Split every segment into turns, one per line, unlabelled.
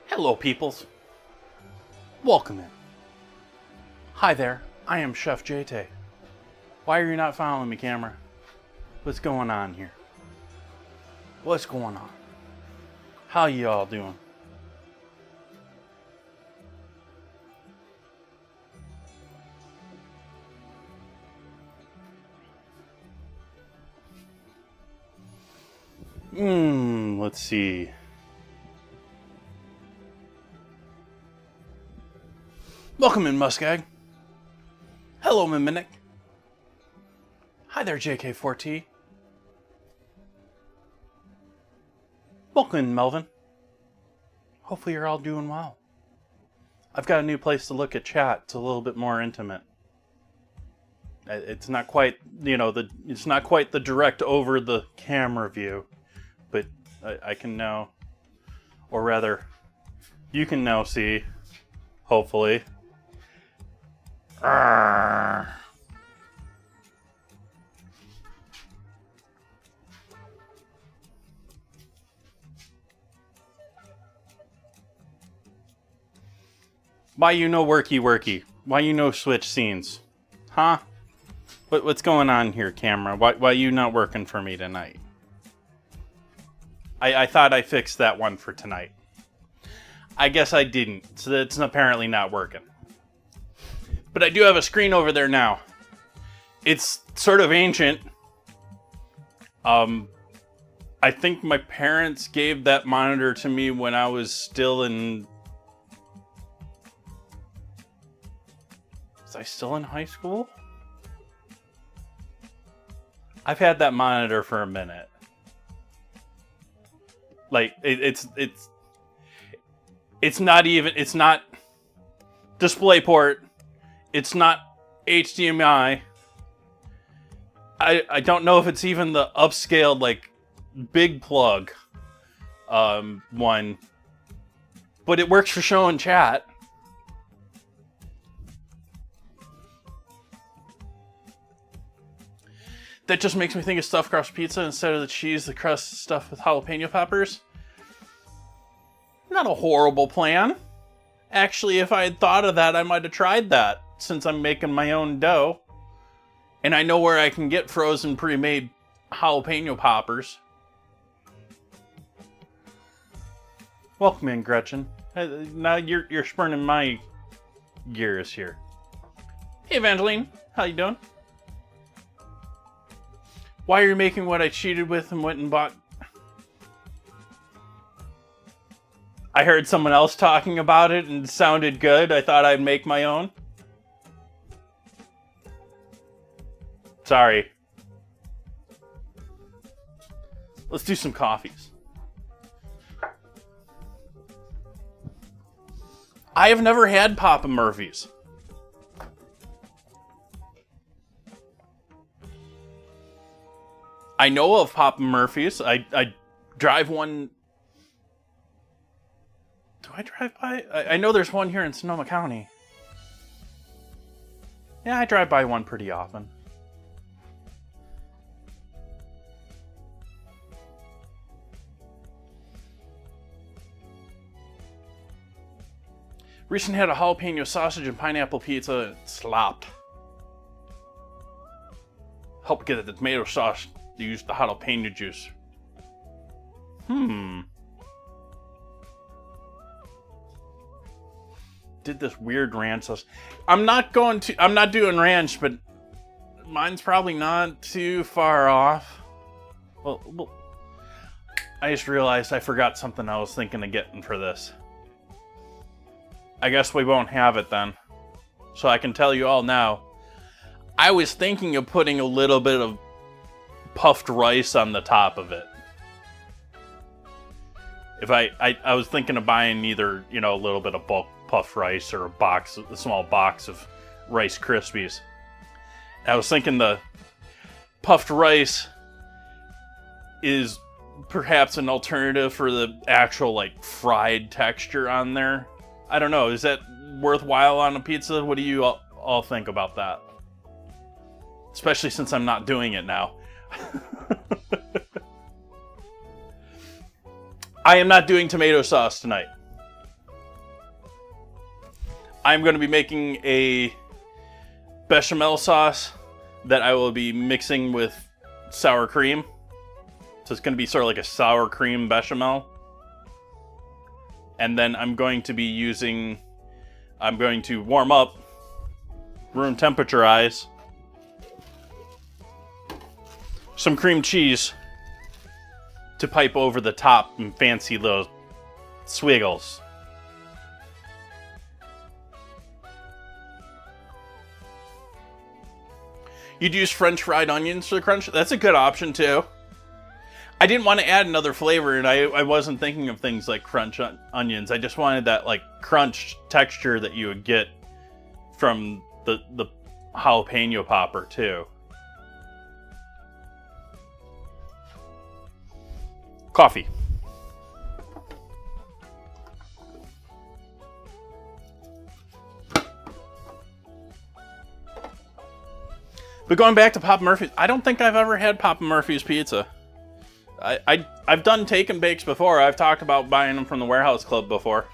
Hello, peoples. Welcome in. Hi there, I am Chef Jay Tay. Why are you not following me, camera? What's going on here? What's going on? How you all doing? Let's see. Welcome in, Muskeg. Hello, Mimic. Hi there, JK4T. Welcome in, Melvin. Hopefully you're all doing well. I've got a new place to look at chat. It's a little bit more intimate. It's not quite, it's not quite the direct over the camera view, but I can now, or rather, you can now see, hopefully. Arrgh. Why you no worky? Why you no switch scenes? Huh? What's going on here, camera? Why you not working for me tonight? I thought I fixed that one for tonight. I guess I didn't, so it's apparently not working. But I do have a screen over there now. It's sort of ancient. I think my parents gave that monitor to me when I was still in... Was I still in high school? I've had that monitor for a minute. Like it's not even, it's not DisplayPort, it's not HDMI. I don't know if it's even the upscaled like big plug one, but it works for showing chat. That just makes me think of stuffed crust pizza instead of the cheese, the crust stuffed with jalapeno peppers. Not a horrible plan. Actually, if I had thought of that, I might have tried that, since I'm making my own dough. And I know where I can get frozen pre-made jalapeno poppers. Welcome in, Gretchen. Now you're spurning my gears here. Hey, Evangeline. How you doing? Why are you making what I cheated with and went and bought? I heard someone else talking about it and it sounded good. I thought I'd make my own. Sorry. Let's do some coffees. I have never had Papa Murphy's. I know of Papa Murphy's. I drive one. Do I drive by? I know there's one here in Sonoma County. Yeah, I drive by one pretty often. Recently had a jalapeno sausage and pineapple pizza. It slopped. Help get the tomato sauce. Use the jalapeno juice. Did this weird ranch sauce. I'm not doing ranch, but mine's probably not too far off. Well, I just realized I forgot something I was thinking of getting for this. I guess we won't have it then. So I can tell you all now. I was thinking of putting a little bit of puffed rice on the top of it. If I was thinking of buying either, a little bit of bulk puffed rice or a small box of Rice Krispies. I was thinking the puffed rice is perhaps an alternative for the actual fried texture on there. I don't know. Is that worthwhile on a pizza? What do you all think about that? Especially since I'm not doing it now. I am not doing tomato sauce tonight. I'm going to be making a bechamel sauce that I will be mixing with sour cream. So it's going to be sort of like a sour cream bechamel. And then I'm going to warm up room temperature ice some cream cheese to pipe over the top and fancy little swiggles. You'd use French fried onions for the crunch. That's a good option too. I didn't want to add another flavor, and I wasn't thinking of things like crunch onions. I just wanted that crunch texture that you would get from the jalapeno popper too. Coffee. But going back to Papa Murphy's, I don't think I've ever had Papa Murphy's pizza. I've done take and bakes before. I've talked about buying them from the Warehouse Club before.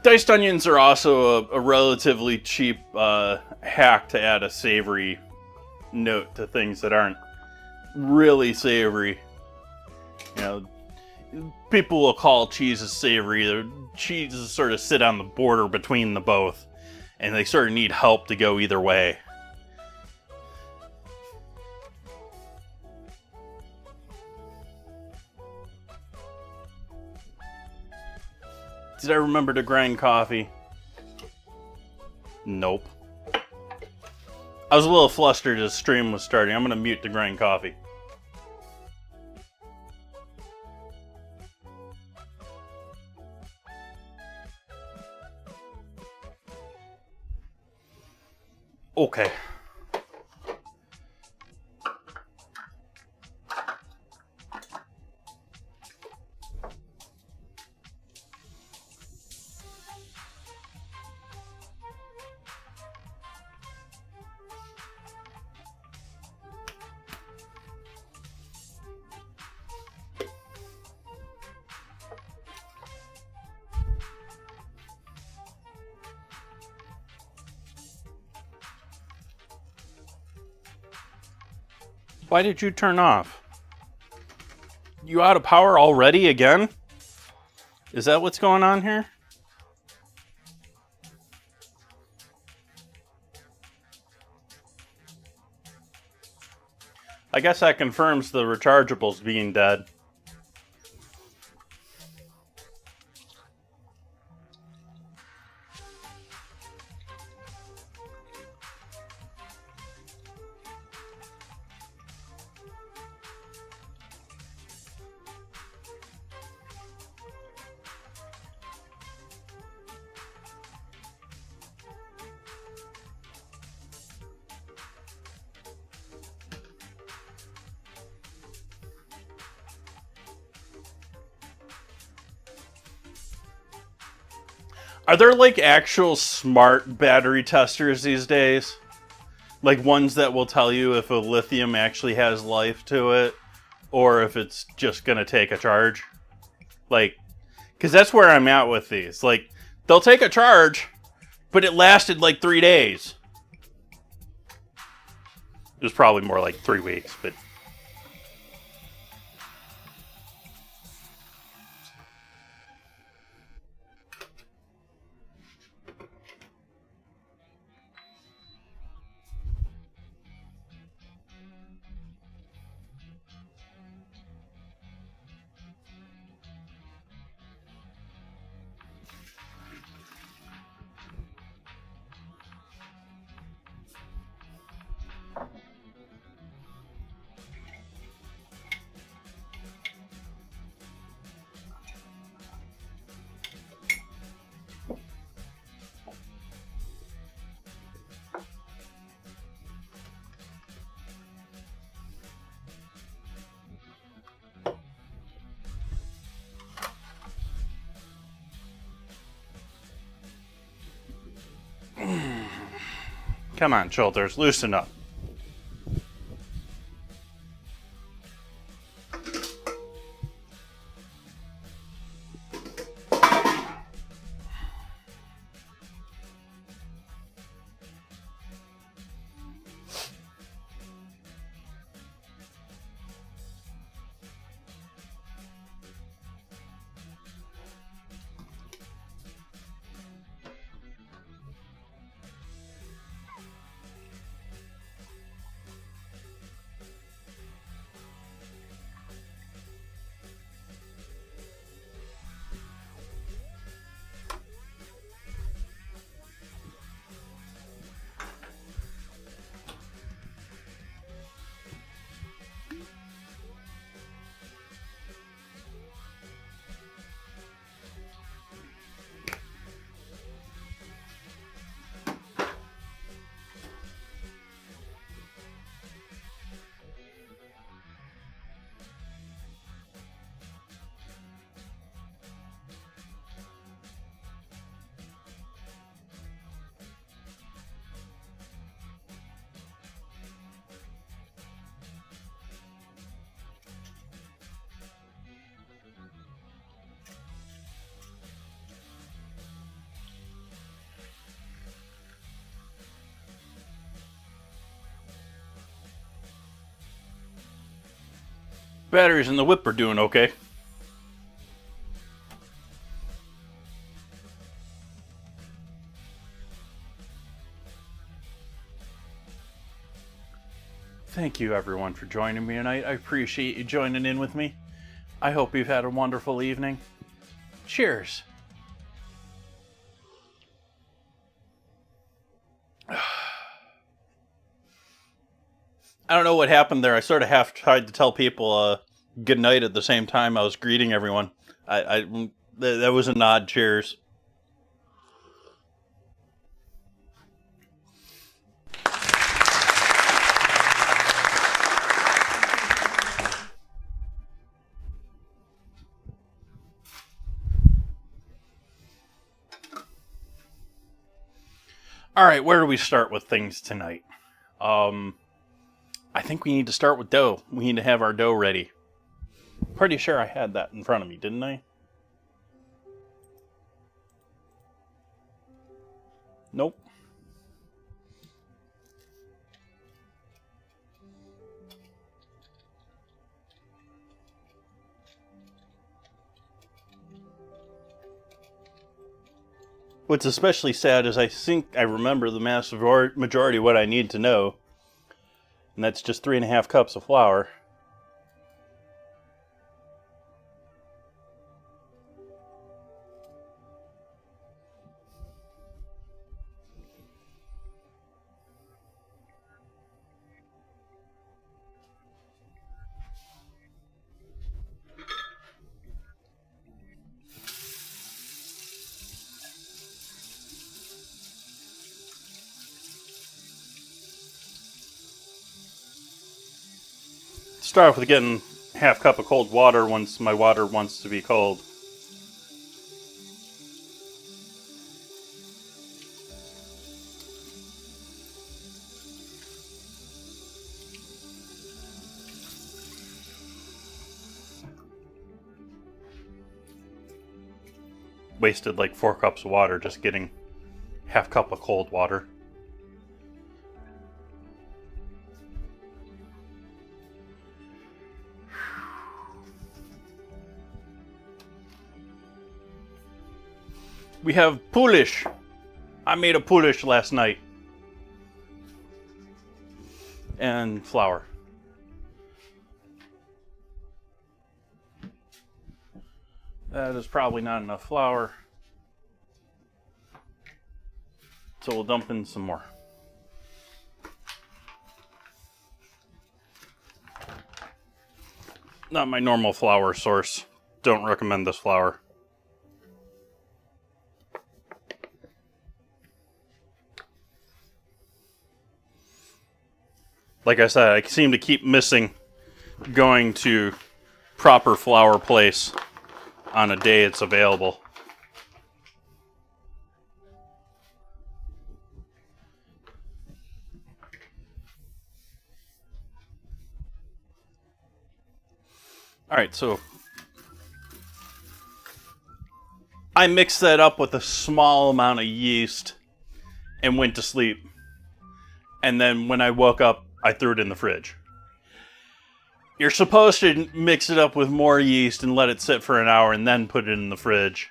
Diced onions are also a relatively cheap hack to add a savory note to things that aren't really savory. You know, people will call cheeses savory. The cheeses sort of sit on the border between the both, and they sort of need help to go either way. Did I remember to grind coffee? Nope. I was a little flustered as the stream was starting. I'm going to mute the grind coffee. Okay. Why did you turn off? You out of power already again? Is that what's going on here? I guess that confirms the rechargeables being dead. Are there like actual smart battery testers these days? Like ones that will tell you if a lithium actually has life to it or if it's just gonna take a charge? Like, because that's where I'm at with these. Like, they'll take a charge, but it lasted like 3 days. It was probably more like 3 weeks, but... Come on, shoulders, loosen up. Batteries in the whip are doing okay. Thank you everyone for joining me tonight. I appreciate you joining in with me. I hope you've had a wonderful evening. Cheers. I don't know what happened there. I sort of half tried to tell people good night at the same time I was greeting everyone. That was a nod. Cheers. All right, where do we start with things tonight? I think we need to start with dough. We need to have our dough ready. Pretty sure I had that in front of me, didn't I? Nope. What's especially sad is I think I remember the massive majority of what I need to know. And that's just 3.5 cups of flour. Start off with getting 1/2 cup of cold water once my water wants to be cold. Wasted like 4 cups of water just getting 1/2 cup of cold water. We have Polish. I made a Polish last night. And flour. That is probably not enough flour. So we'll dump in some more. Not my normal flour source. Don't recommend this flour. Like I said, I seem to keep missing going to proper flour place on a day it's available. Alright, so I mixed that up with a small amount of yeast and went to sleep. And then when I woke up, I threw it in the fridge. You're supposed to mix it up with more yeast and let it sit for an hour and then put it in the fridge.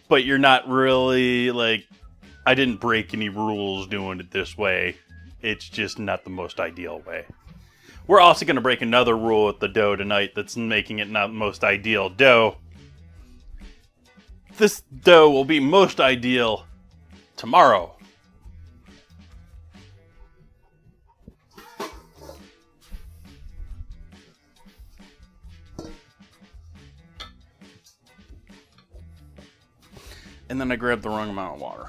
But you're not really, like, I didn't break any rules doing it this way. It's just not the most ideal way. We're also going to break another rule with the dough tonight that's making it not the most ideal dough. This dough will be most ideal tomorrow. And then I grabbed the wrong amount of water.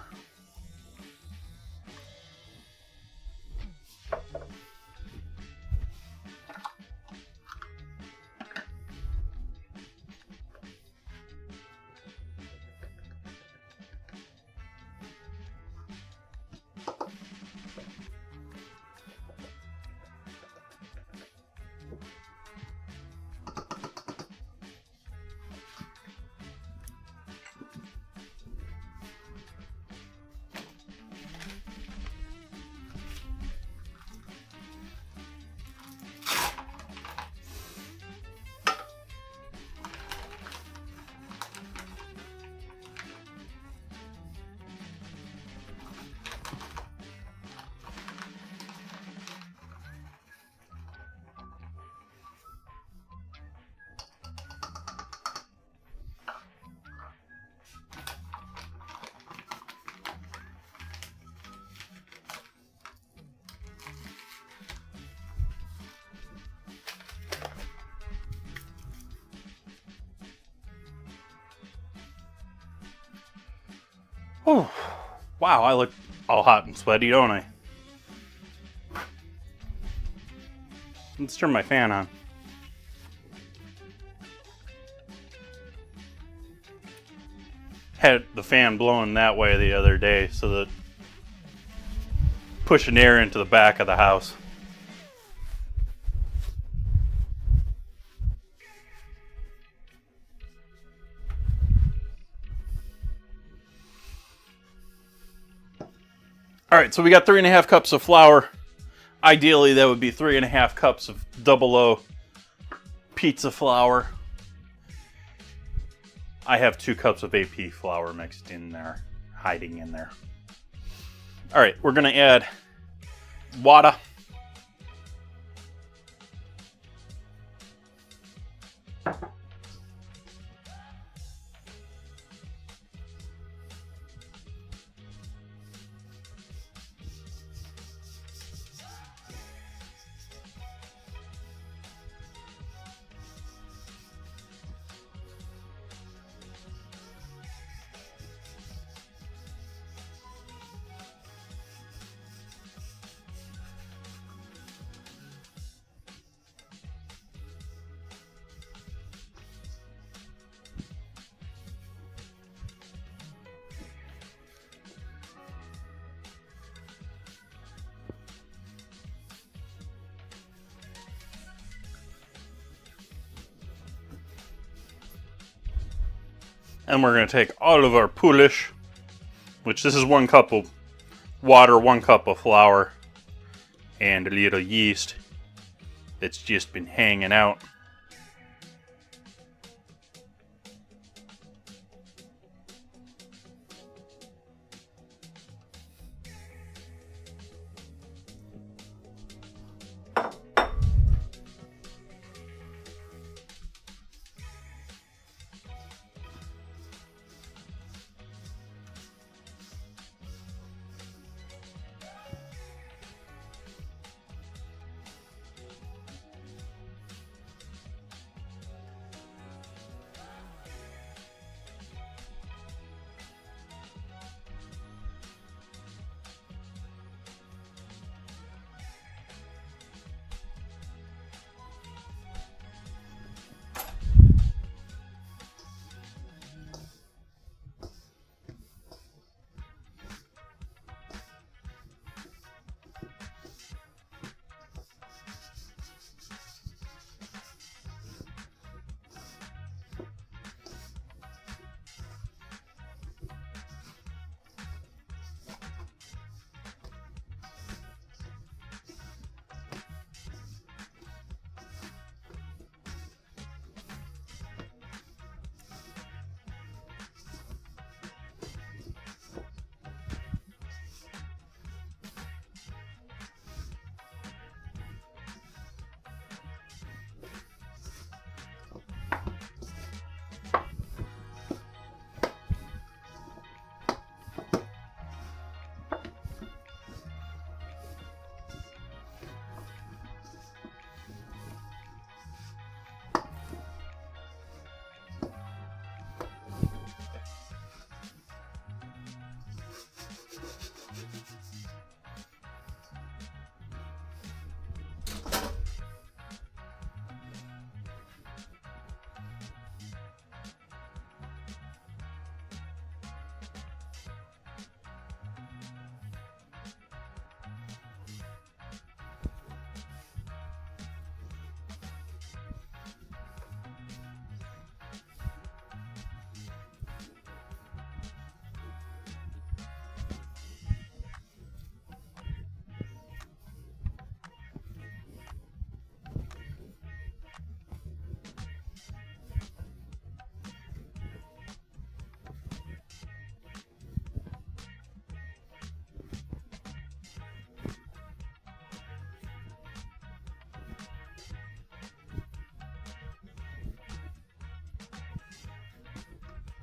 Oh, wow, I look all hot and sweaty, don't I? Let's turn my fan on. Had the fan blowing that way the other day, so that pushing air into the back of the house. All right, so we got 3.5 cups of flour. Ideally, that would be 3.5 cups of double O pizza flour. I have 2 cups of AP flour mixed in there, hiding in there. All right, we're gonna add water. And we're going to take all of our poolish, which this is 1 cup of water, 1 cup of flour, and a little yeast that's just been hanging out.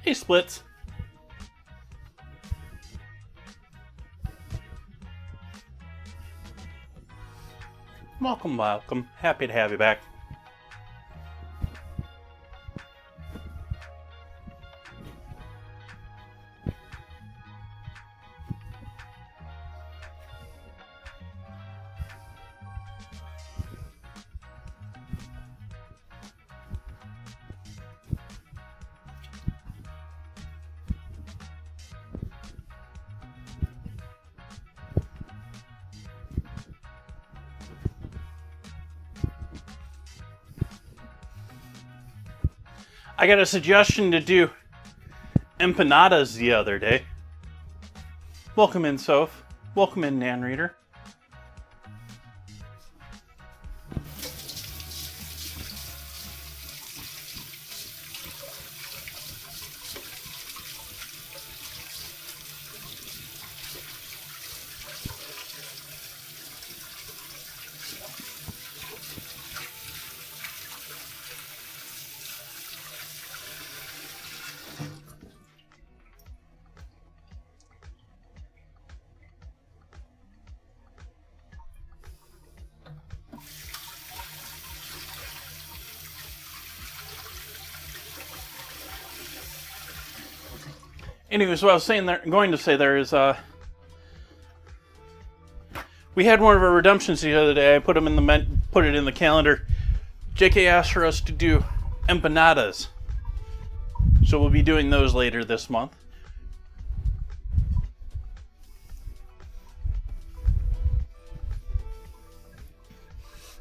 Hey, Splits. Welcome, welcome. Happy to have you back. I got a suggestion to do empanadas the other day. Welcome in, Soph. Welcome in, Nan Reader. Anyways, what I was going to say there is, we had one of our redemptions the other day. I put it in the calendar. JK asked for us to do empanadas, so we'll be doing those later this month.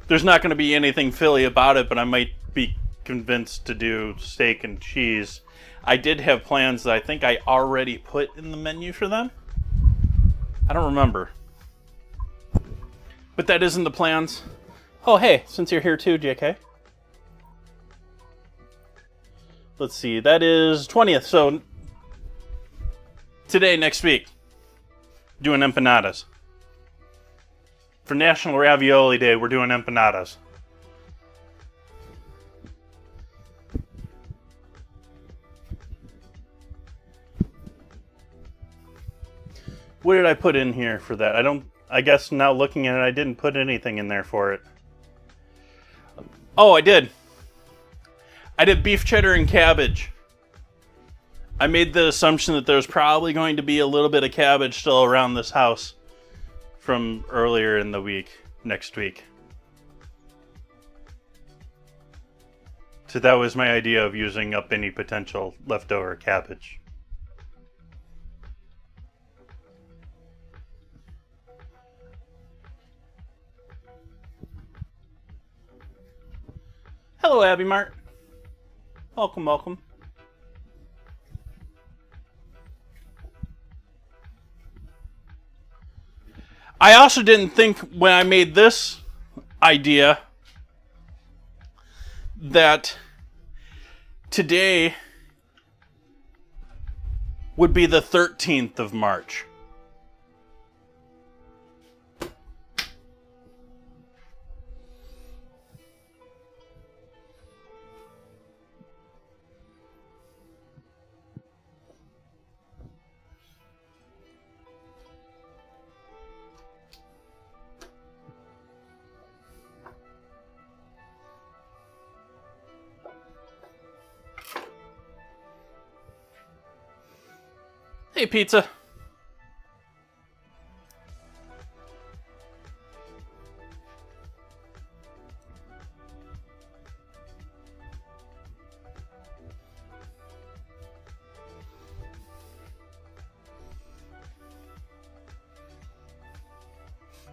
There's not going to be anything Philly about it, but I might be convinced to do steak and cheese. I did have plans that I think I already put in the menu for them. I don't remember. But that isn't the plans. Oh, hey, since you're here too, JK. Let's see, that is 20th, so today, next week, doing empanadas. For National Ravioli Day, we're doing empanadas. What did I put in here for that? I guess now looking at it, I didn't put anything in there for it. Oh, I did. I did beef cheddar and cabbage. I made the assumption that there's probably going to be a little bit of cabbage still around this house from earlier in the week, next week. So that was my idea of using up any potential leftover cabbage. Hello, Abby Mart. Welcome, welcome. I also didn't think when I made this idea that today would be the 13th of March. Hey, pizza.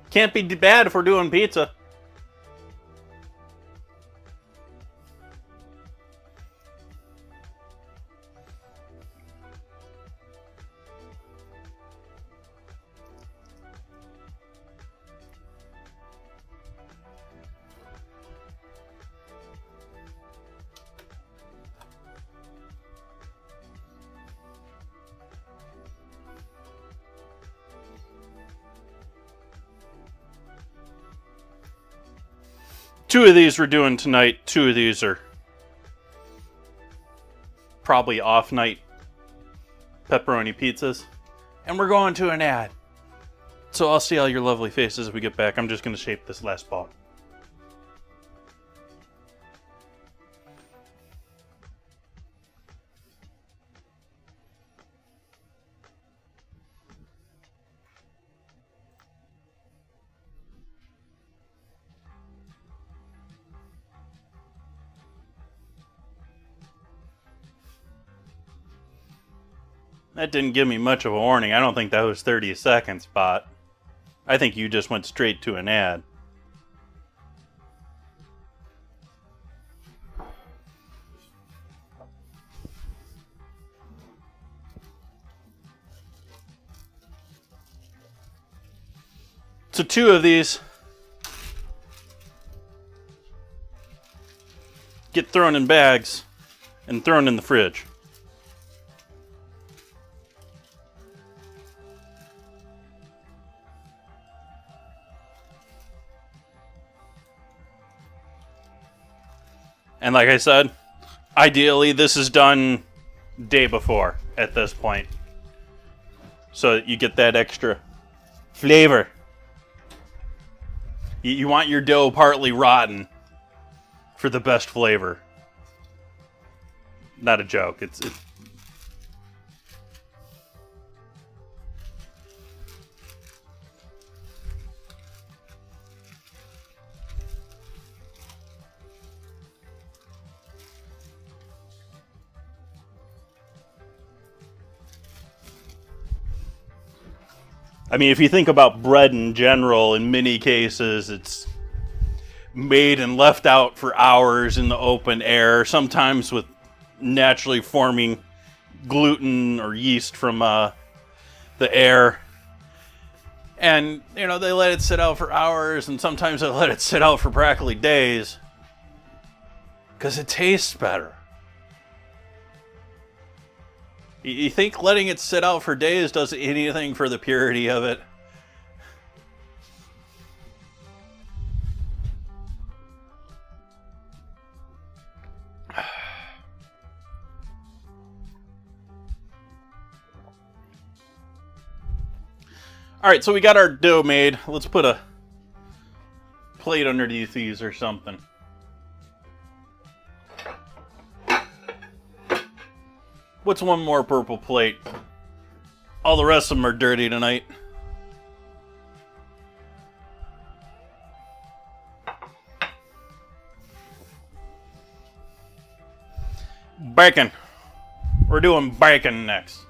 Can't be bad if we're doing pizza. Two of these we're doing tonight. Two of these are probably off night pepperoni pizzas. And we're going to an ad. So I'll see all your lovely faces as we get back. I'm just going to shape this last ball. That didn't give me much of a warning. I don't think that was 30 seconds, Bot. I think you just went straight to an ad. So 2 of these get thrown in bags and thrown in the fridge. And like I said, ideally this is done day before at this point, so that you get that extra flavor. You want your dough partly rotten for the best flavor. Not a joke. It's I mean, if you think about bread in general, in many cases, it's made and left out for hours in the open air, sometimes with naturally forming gluten or yeast from the air. And, you know, they let it sit out for hours, and sometimes they let it sit out for practically days, because it tastes better. You think letting it sit out for days does anything for the purity of it? Alright, so we got our dough made. Let's put a plate underneath these or something. What's one more purple plate? All the rest of them are dirty tonight. Bacon. We're doing bacon next.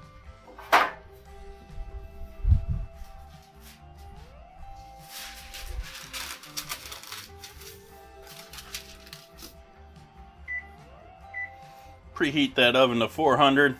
Preheat that oven to 400.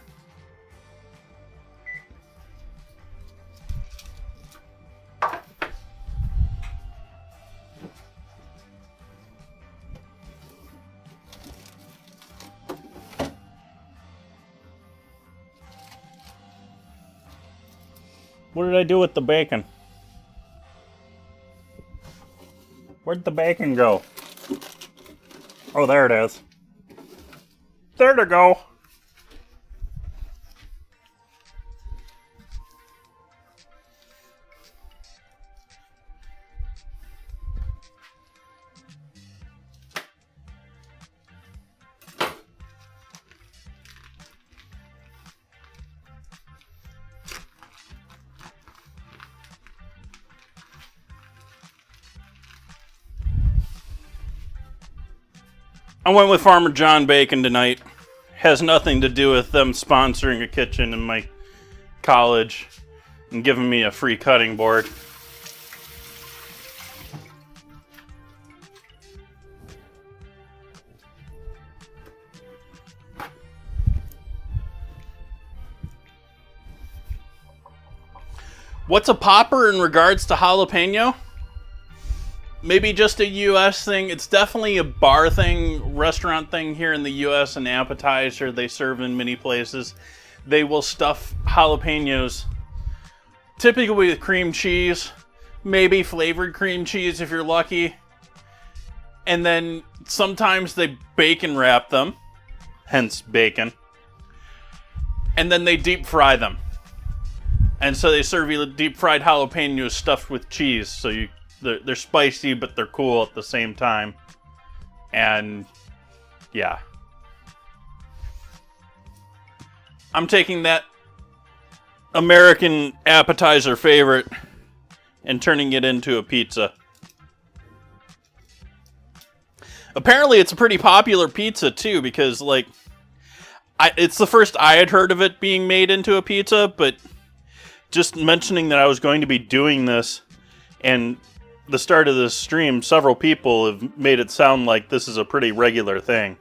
What did I do with the bacon? Where'd the bacon go? Oh, there it is. There to go. I went with Farmer John Bacon tonight. Has nothing to do with them sponsoring a kitchen in my college and giving me a free cutting board. What's a popper in regards to jalapeno? Maybe just a U.S. thing. It's definitely a bar thing, restaurant thing here in the U.S. An appetizer they serve in many places. They will stuff jalapenos, typically with cream cheese, maybe flavored cream cheese if you're lucky. And then sometimes they bacon wrap them, hence bacon. And then they deep fry them. And so they serve you deep fried jalapenos stuffed with cheese, so they're spicy, but they're cool at the same time. And, yeah. I'm taking that American appetizer favorite and turning it into a pizza. Apparently, it's a pretty popular pizza, too, because, like, it's the first I had heard of it being made into a pizza, but just mentioning that I was going to be doing this and the start of this stream, several people have made it sound like this is a pretty regular thing.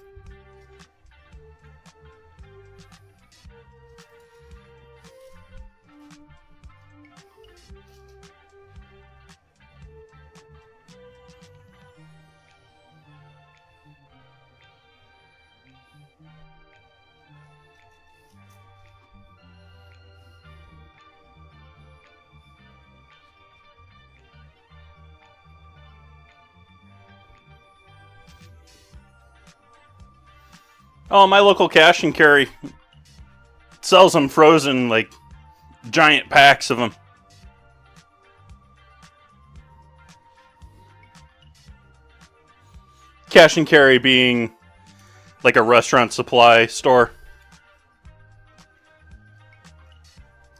Oh, my local cash and carry sells them frozen, like giant packs of them. Cash and carry being like a restaurant supply store.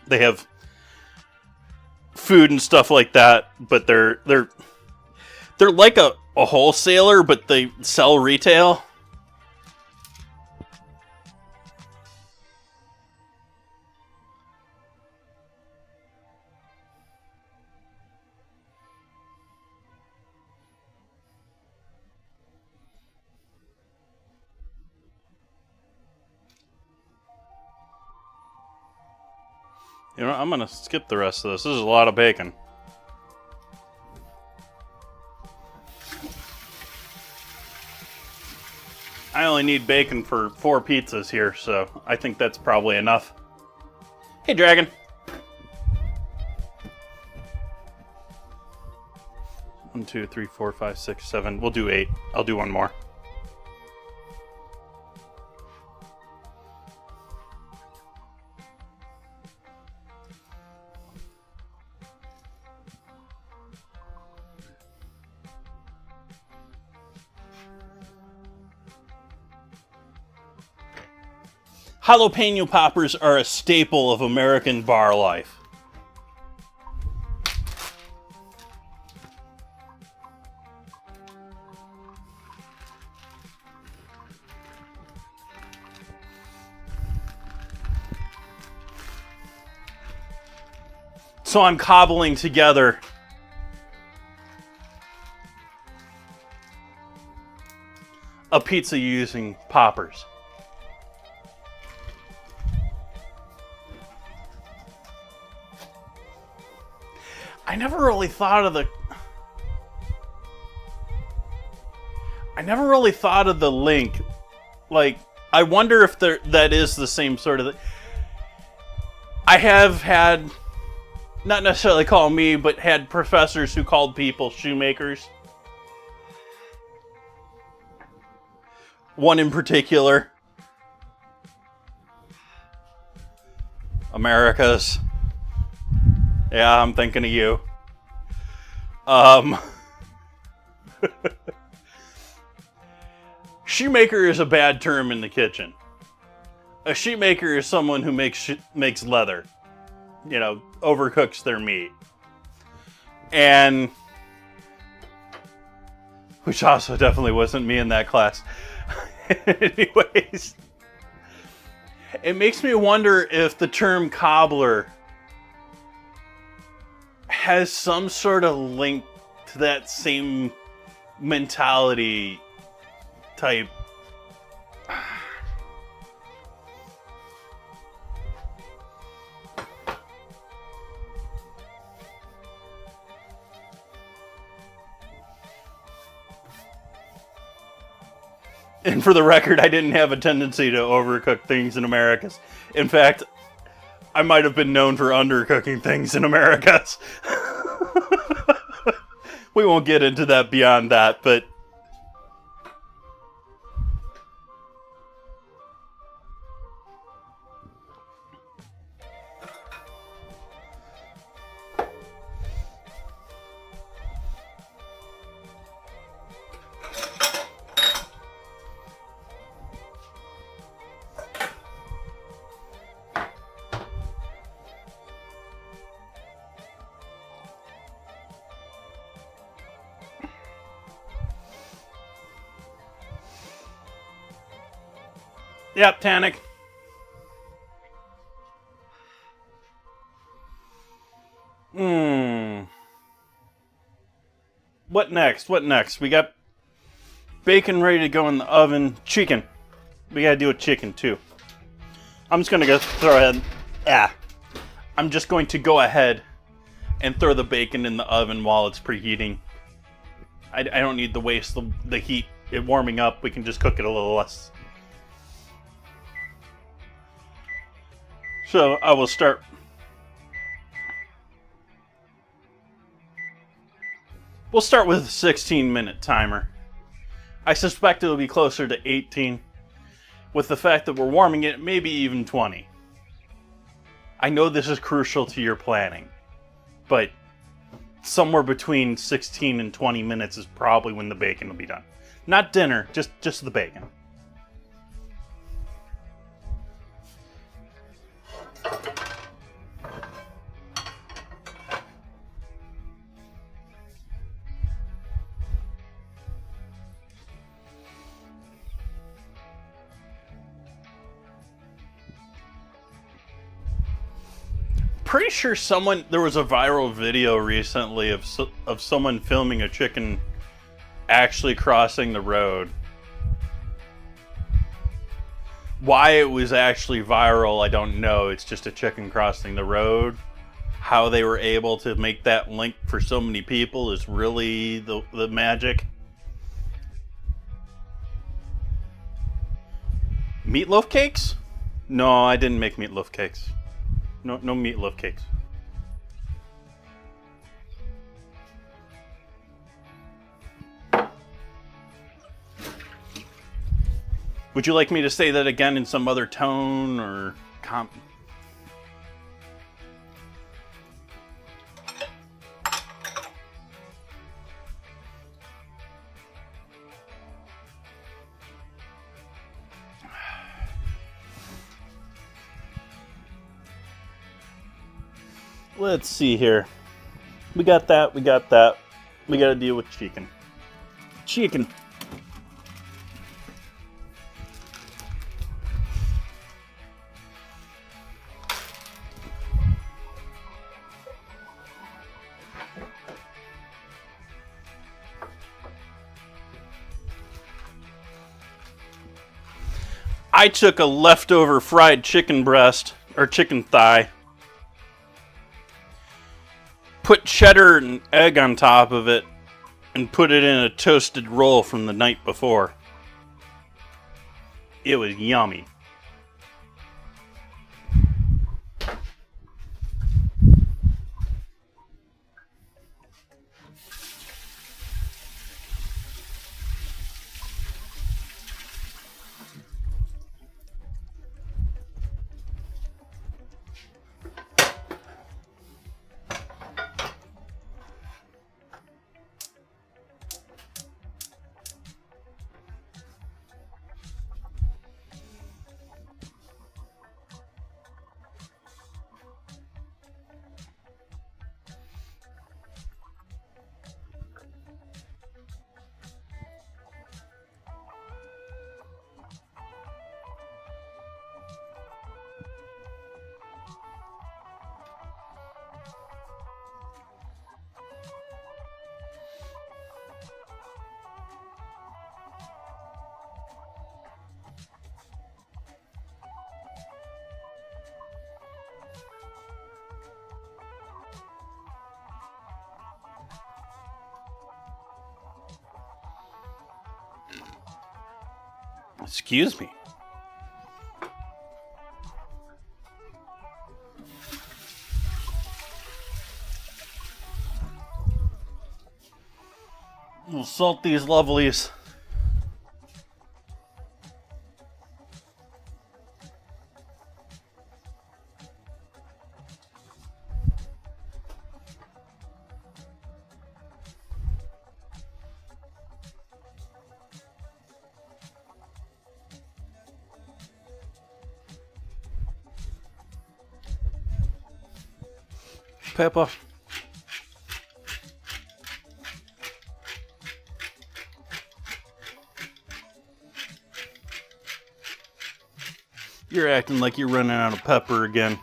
They have food and stuff like that, but they're like a wholesaler, but they sell retail. You know, I'm going to skip the rest of this. This is a lot of bacon. I only need bacon for 4 pizzas here, so I think that's probably enough. Hey, Dragon. One, 2, 3, 4, 5, 6, 7. We'll do 8. I'll do one more. Jalapeno poppers are a staple of American bar life. So I'm cobbling together a pizza using poppers. I never really thought of the link. Like, I wonder if that is the same sort of. I have had, not necessarily call me, but had professors who called people shoemakers. One in particular, America's. Yeah, I'm thinking of you. Shoemaker is a bad term in the kitchen. A shoemaker is someone who makes leather. You know, overcooks their meat. And which also definitely wasn't me in that class. Anyways, it makes me wonder if the term cobbler has some sort of link to that same mentality type. And for the record, I didn't have a tendency to overcook things in Americas. In fact, I might have been known for undercooking things in Americas. We won't get into that beyond that, but yep, Tannic. What next? What next? We got bacon ready to go in the oven. Chicken. We gotta do a chicken too. I'm just gonna I'm just going to go ahead and throw the bacon in the oven while it's preheating. I don't need to waste the heat it warming up. We can just cook it a little less. So I will start. We'll start with a 16-minute timer. I suspect it'll be closer to 18. with the fact that we're warming it, maybe even 20. I know this is crucial to your planning, but somewhere between 16 and 20 minutes is probably when the bacon will be done. Not dinner, just the bacon. Pretty sure there was a viral video recently of someone filming a chicken actually crossing the road. Why it was actually viral, I don't know. It's just a chicken crossing the road. How they were able to make that link for so many people is really the magic. Meatloaf cakes? No, I didn't make meatloaf cakes. No meatloaf cakes. Would you like me to say that again in some other tone or Let's see here. We got that. We got to deal with chicken. I took a leftover fried chicken breast, or chicken thigh, put cheddar and egg on top of it, and put it in a toasted roll from the night before. It was yummy. Excuse me. We'll salt these lovelies. Pepper. You're acting like you're running out of pepper again.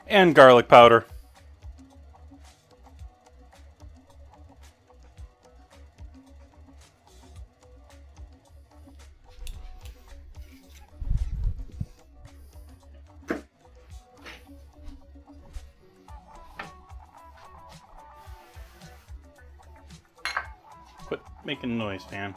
And garlic powder. Quit making noise, man.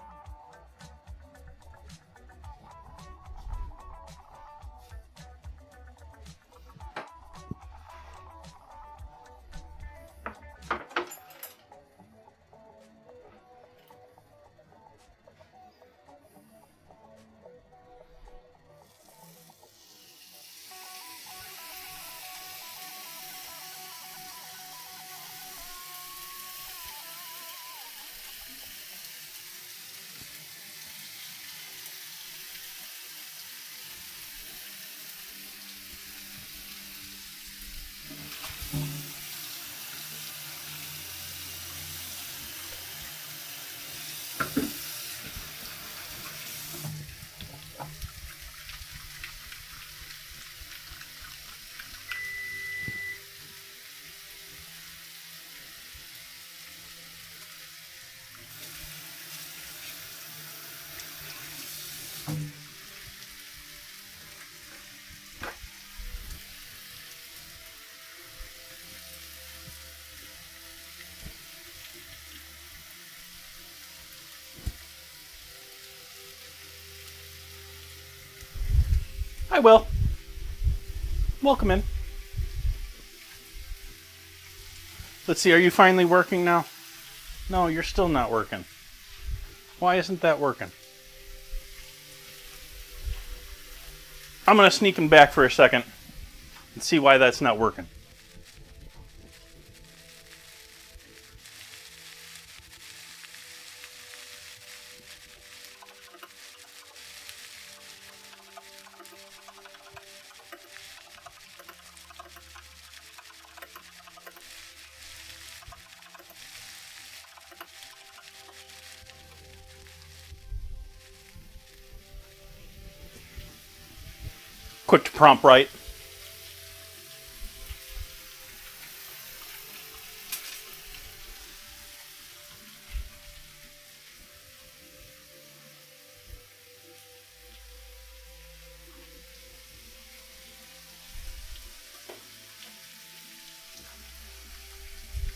Hi, Will. Welcome in. Let's see, are you finally working now? No, you're still not working. Why isn't that working? I'm going to sneak him back for a second and see why that's not working. Quick to prompt right.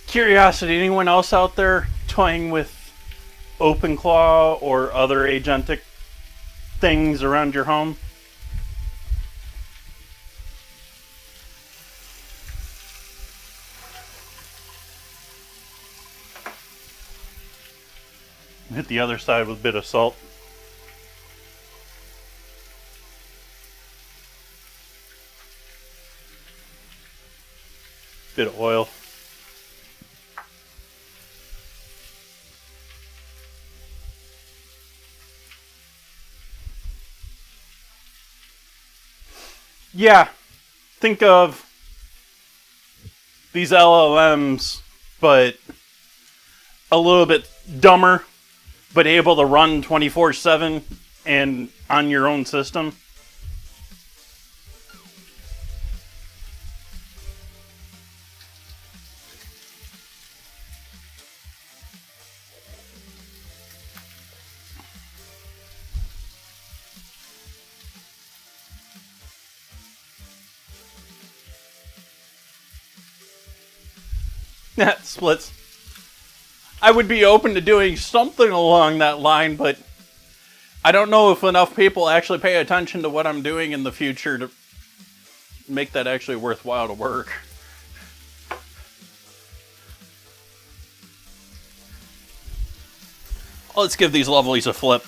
Curiosity, anyone else out there toying with OpenClaw or other agentic things around your home? Hit the other side with a bit of salt. Bit of oil. Yeah, think of these LLMs, but a little bit dumber, but able to run 24/7 and on your own system. That splits. I would be open to doing something along that line, but I don't know if enough people actually pay attention to what I'm doing in the future to make that actually worthwhile to work. Let's give these lovelies a flip.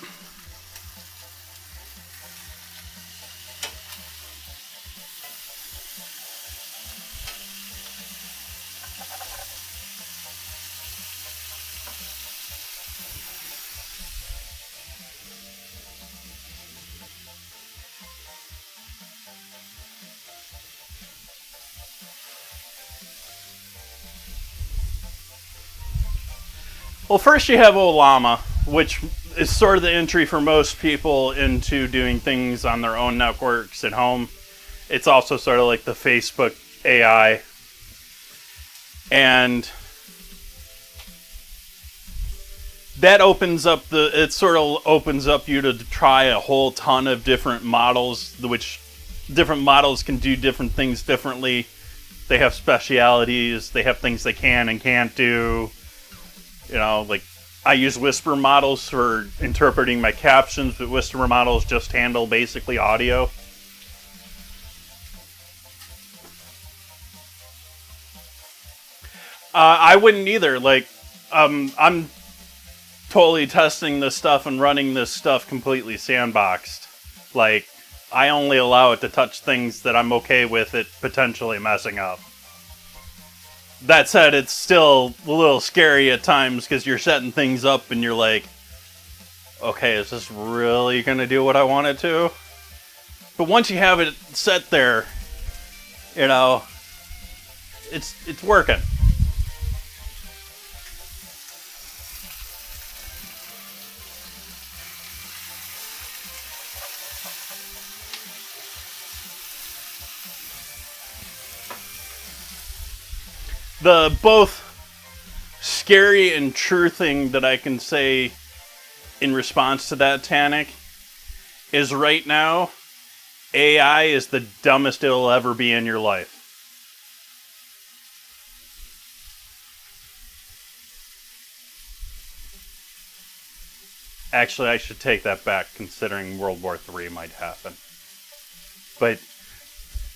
Well, first you have Olama, which is sort of the entry for most people into doing things on their own networks at home. It's also sort of like the Facebook AI. And that opens up it sort of opens up you to try a whole ton of different models, which different models can do different things differently. They have specialities, they have things they can and can't do. You know, like I use Whisper models for interpreting my captions, but Whisper models just handle basically audio. I wouldn't either. Like, I'm totally testing this stuff and running this stuff completely sandboxed. Like, I only allow it to touch things that I'm okay with it potentially messing up. That said, it's still a little scary at times because you're setting things up and you're like, okay, is this really going to do what I want it to? But once you have it set there, you know, it's working. The both scary and true thing that I can say in response to that, Tannic, is right now, AI is the dumbest it'll ever be in your life. Actually, I should take that back, considering World War III might happen. But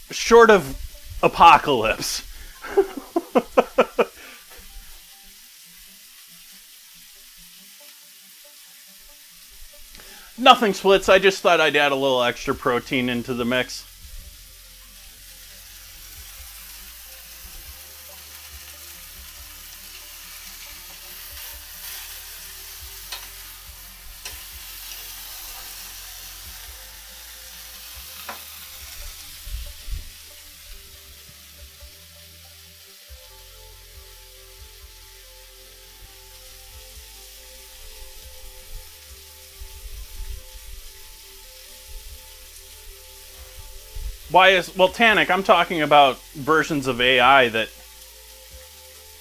short of apocalypse, nothing splits. I just thought I'd add a little extra protein into the mix. Tannic, I'm talking about versions of AI that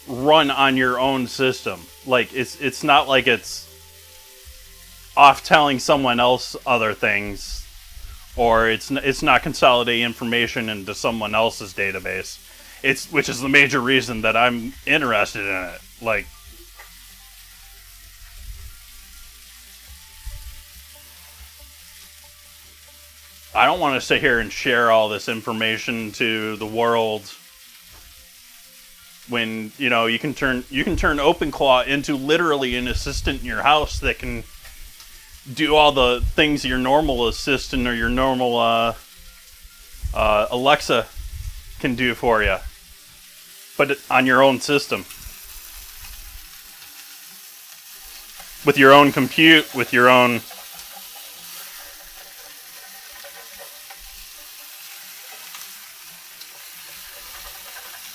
run on your own system. Like, it's not like it's off telling someone else other things, or it's not consolidating information into someone else's database. Which is the major reason that I'm interested in it. Like, I don't want to sit here and share all this information to the world when, you know, you can turn OpenClaw into literally an assistant in your house that can do all the things your normal assistant or your normal Alexa can do for you, but on your own system, with your own compute, with your own.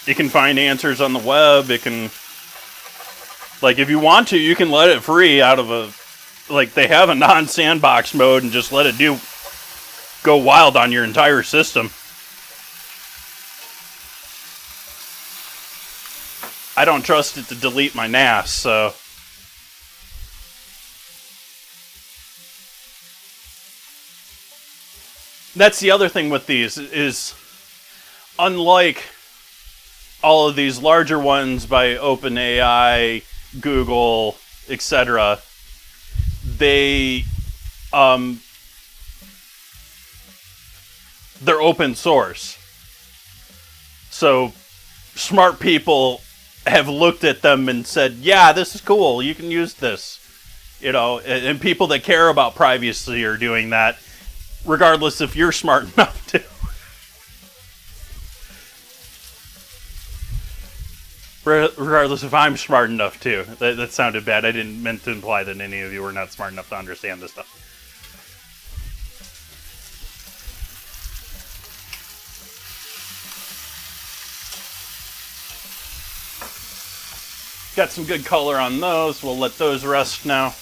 It can find answers on the web. It can, like, if you want to, you can let it free out of they have a non-sandbox mode and just let it go wild on your entire system. I don't trust it to delete my NAS, so. That's the other thing with these, is unlike all of these larger ones by OpenAI, Google, etc., they're open source. So smart people have looked at them and said, yeah, this is cool, you can use this. You know, and people that care about privacy are doing that, regardless if you're smart enough to. Regardless if I'm smart enough to. That sounded bad. I didn't mean to imply that any of you were not smart enough to understand this stuff. Got some good color on those. We'll let those rest now.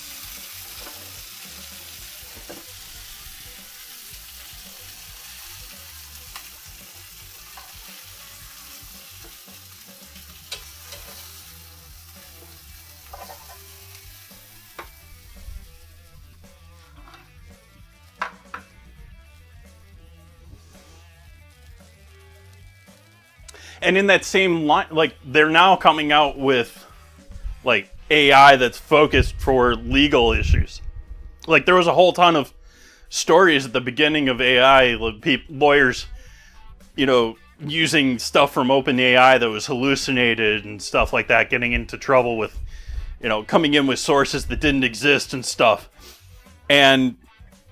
And in that same line, like, they're now coming out with, like, AI that's focused for legal issues. Like, there was a whole ton of stories at the beginning of AI, like, lawyers, you know, using stuff from OpenAI that was hallucinated and stuff like that, getting into trouble with, you know, coming in with sources that didn't exist and stuff. And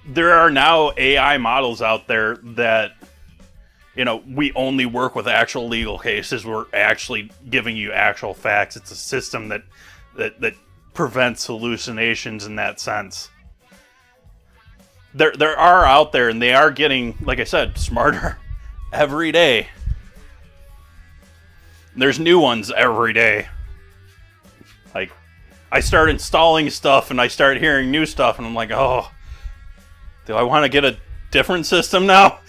there are now AI models out there that, you know, we only work with actual legal cases. We're actually giving you actual facts. It's a system that prevents hallucinations in that sense. There are out there, and they are getting, like I said, smarter every day. There's new ones every day. Like, I start installing stuff, and I start hearing new stuff, and I'm like, oh, do I want to get a different system now?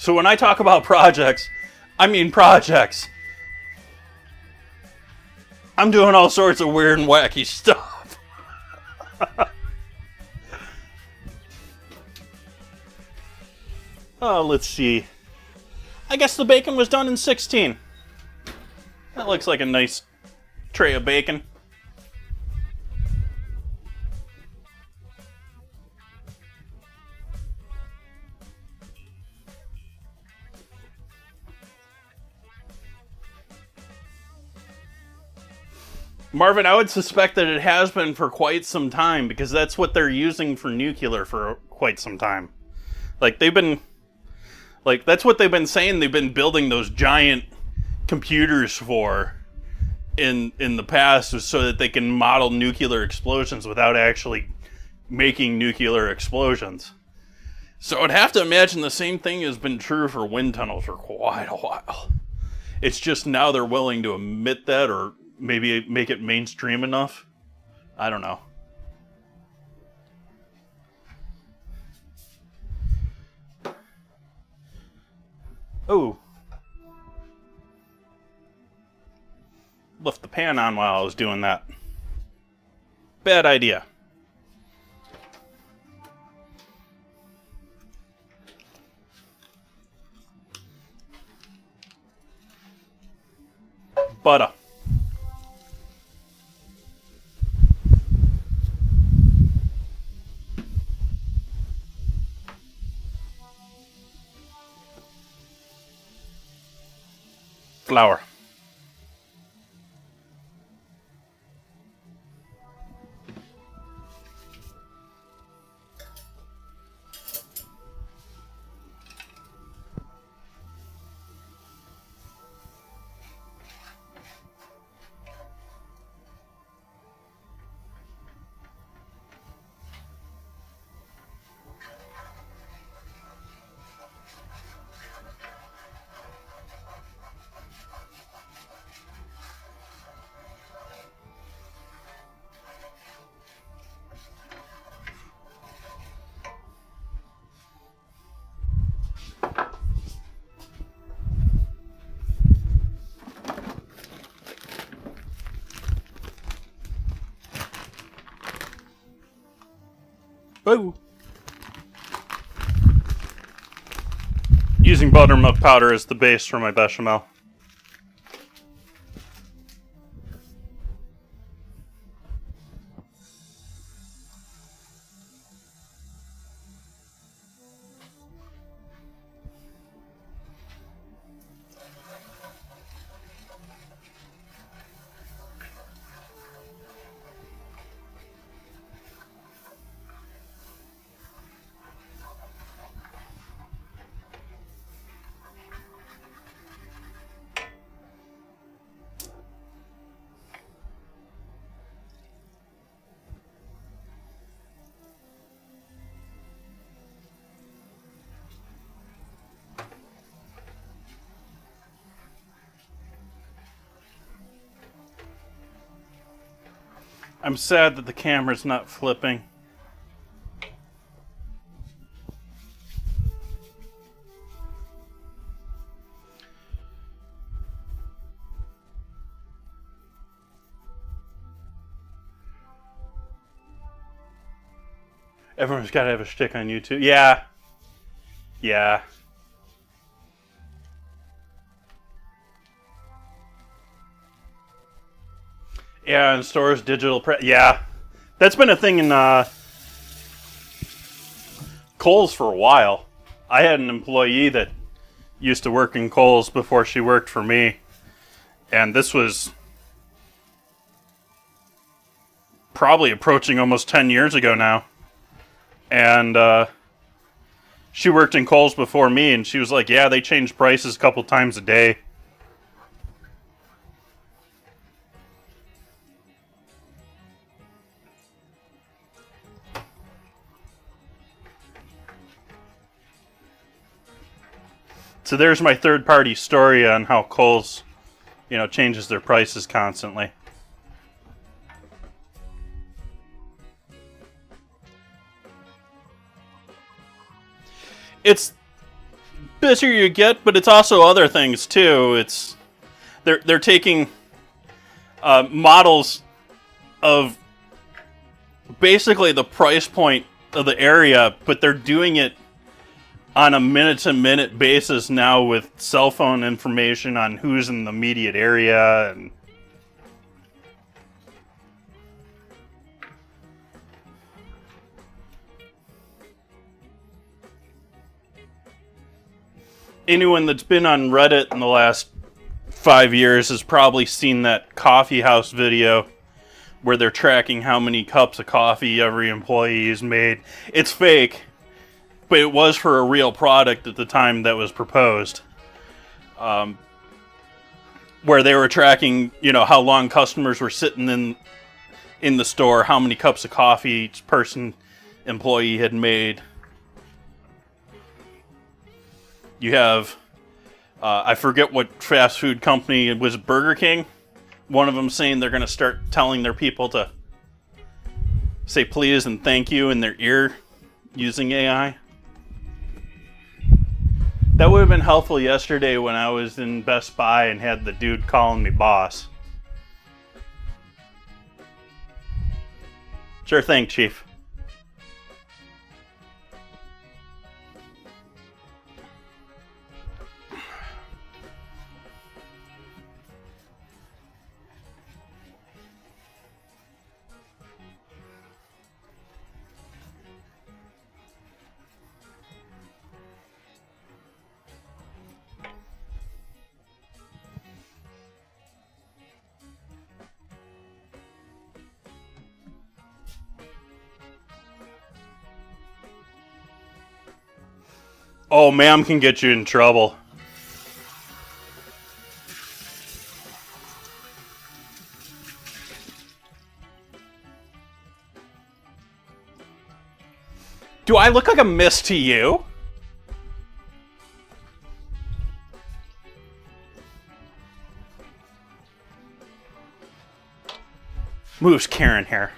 So when I talk about projects, I mean projects. I'm doing all sorts of weird and wacky stuff. Oh, let's see. I guess the bacon was done in 16. That looks like a nice tray of bacon. Marvin, I would suspect that it has been for quite some time, because that's what they're using for nuclear for quite some time. Like, that's what they've been saying they've been building those giant computers for in the past, so that they can model nuclear explosions without actually making nuclear explosions. So I'd have to imagine the same thing has been true for wind tunnels for quite a while. It's just now they're willing to admit that, or maybe make it mainstream enough. I don't know. Oh. Left the pan on while I was doing that. Bad idea. Butter. Flour. Boo. Using buttermilk powder as the base for my bechamel. I'm sad that the camera's not flipping. Everyone's got to have a shtick on YouTube. Yeah. Yeah. Yeah, in stores, digital press. Yeah. That's been a thing in Kohl's for a while. I had an employee that used to work in Kohl's before she worked for me. And this was probably approaching almost 10 years ago now. And she worked in Kohl's before me, and she was like, yeah, they change prices a couple times a day. So there's my third-party story on how Kohl's, changes their prices constantly. busier you get, but it's also other things too. It's they're taking models of basically the price point of the area, but they're doing it on a minute-to-minute basis now with cell phone information on who's in the immediate area. And anyone that's been on Reddit in the last 5 years has probably seen that coffee house video where they're tracking how many cups of coffee every employee has made. It's fake, but it was for a real product at the time that was proposed. Where they were tracking, how long customers were sitting in the store, how many cups of coffee each employee had made. You have, I forget what fast food company, it was Burger King. One of them saying they're going to start telling their people to say please and thank you in their ear using AI. That would have been helpful yesterday when I was in Best Buy and had the dude calling me boss. Sure thing, Chief. Oh, ma'am can get you in trouble. Do I look like a miss to you? Moves Karen here.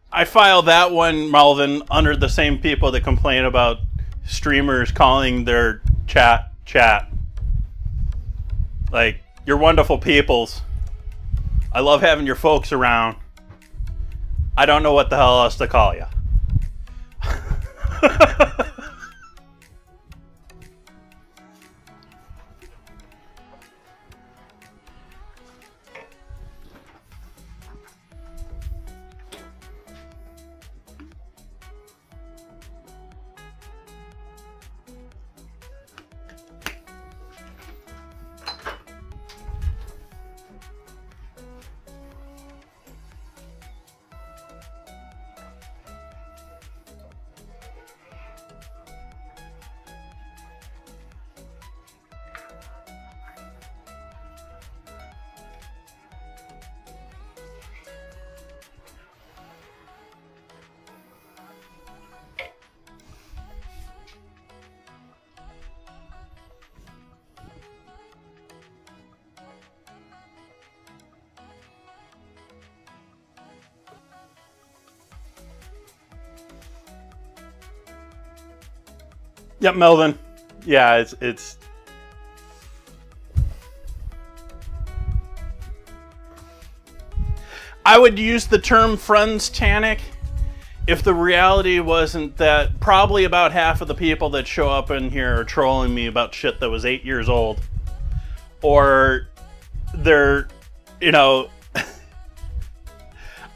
I file that one, Melvin, under the same people that complain about streamers calling their chat. Like, you're wonderful peoples. I love having your folks around. I don't know what the hell else to call you. Yep, Melvin. Yeah, it's I would use the term friends Tanic if the reality wasn't that probably about half of the people that show up in here are trolling me about shit that was 8 years old. Or they're,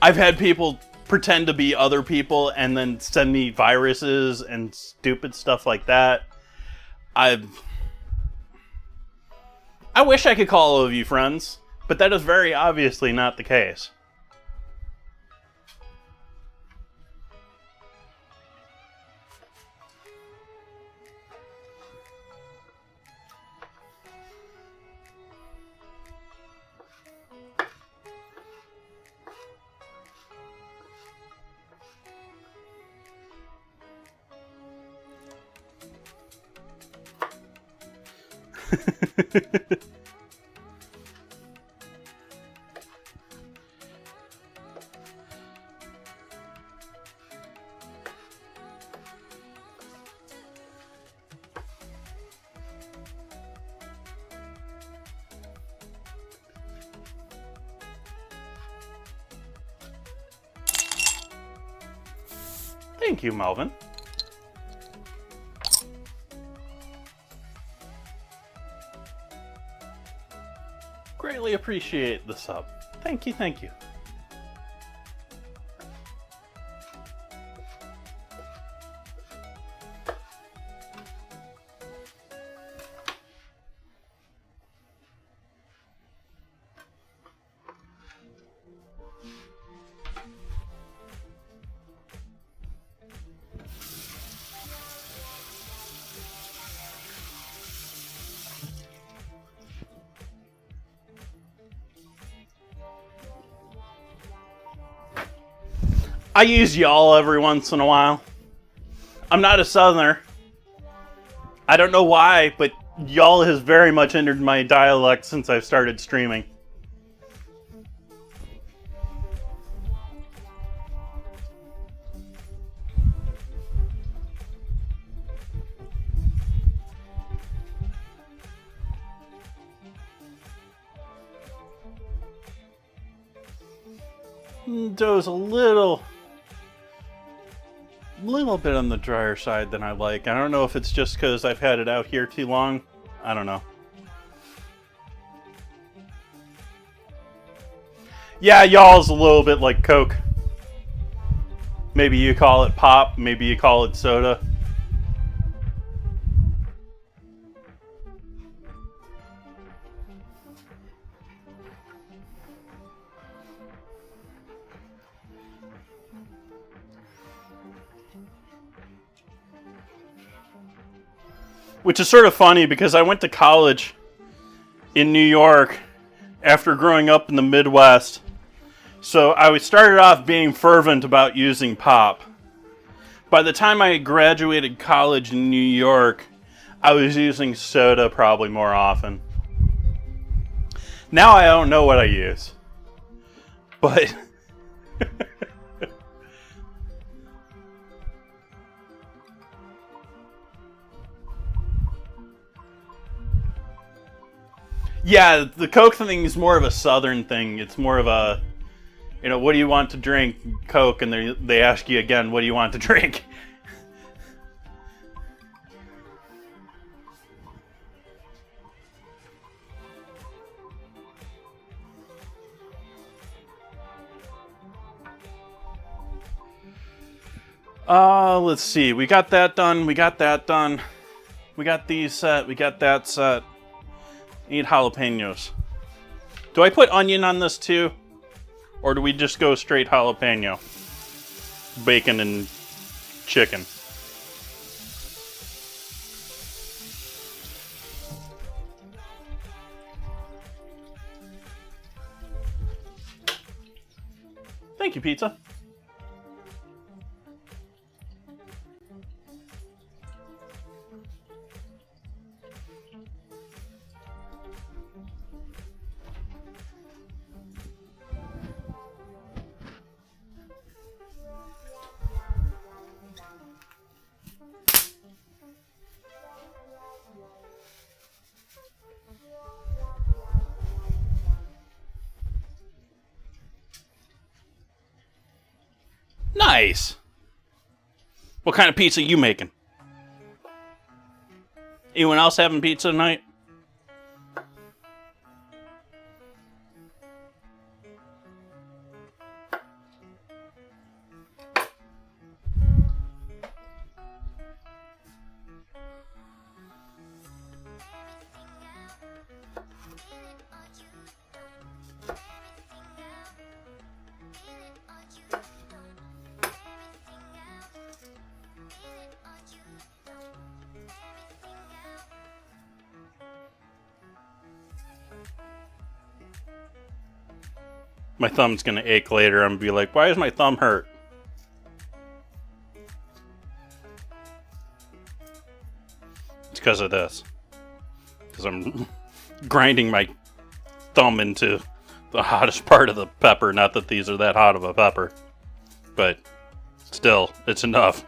I've had people pretend to be other people and then send me viruses and stupid stuff like that. I wish I could call all of you friends, but that is very obviously not the case. Thank you, Melvin. Greatly appreciate the sub. Thank you, thank you. I use y'all every once in a while. I'm not a southerner. I don't know why, but y'all has very much entered my dialect since I've started streaming. Dough's a little bit on the drier side than I like. I don't know if it's just because I've had it out here too long. I don't know. Yeah, y'all's a little bit like Coke. Maybe you call it pop, maybe you call it soda. Which is sort of funny because I went to college in New York after growing up in the Midwest. So I started off being fervent about using pop. By the time I graduated college in New York, I was using soda probably more often. Now I don't know what I use. But yeah, the Coke thing is more of a Southern thing. It's more of a, you know, what do you want to drink? Coke, and they ask you again, what do you want to drink? Let's see. We got that done. We got that done. We got these set. We got that set. Eat jalapenos. Do I put onion on this too? Or do we just go straight jalapeno? Bacon and chicken. Thank you, pizza. Nice. What kind of pizza are you making? Anyone else having pizza tonight? My thumb's gonna ache later. I'm gonna be like, why is my thumb hurt? It's because of this. Because I'm grinding my thumb into the hottest part of the pepper. Not that these are that hot of a pepper. But still, it's enough.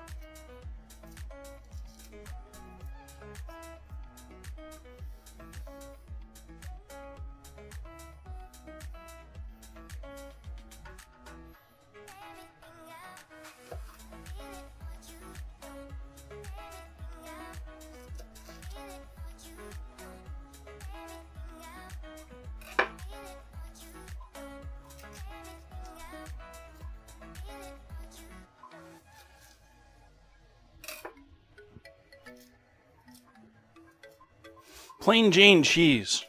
Plain Jane cheese.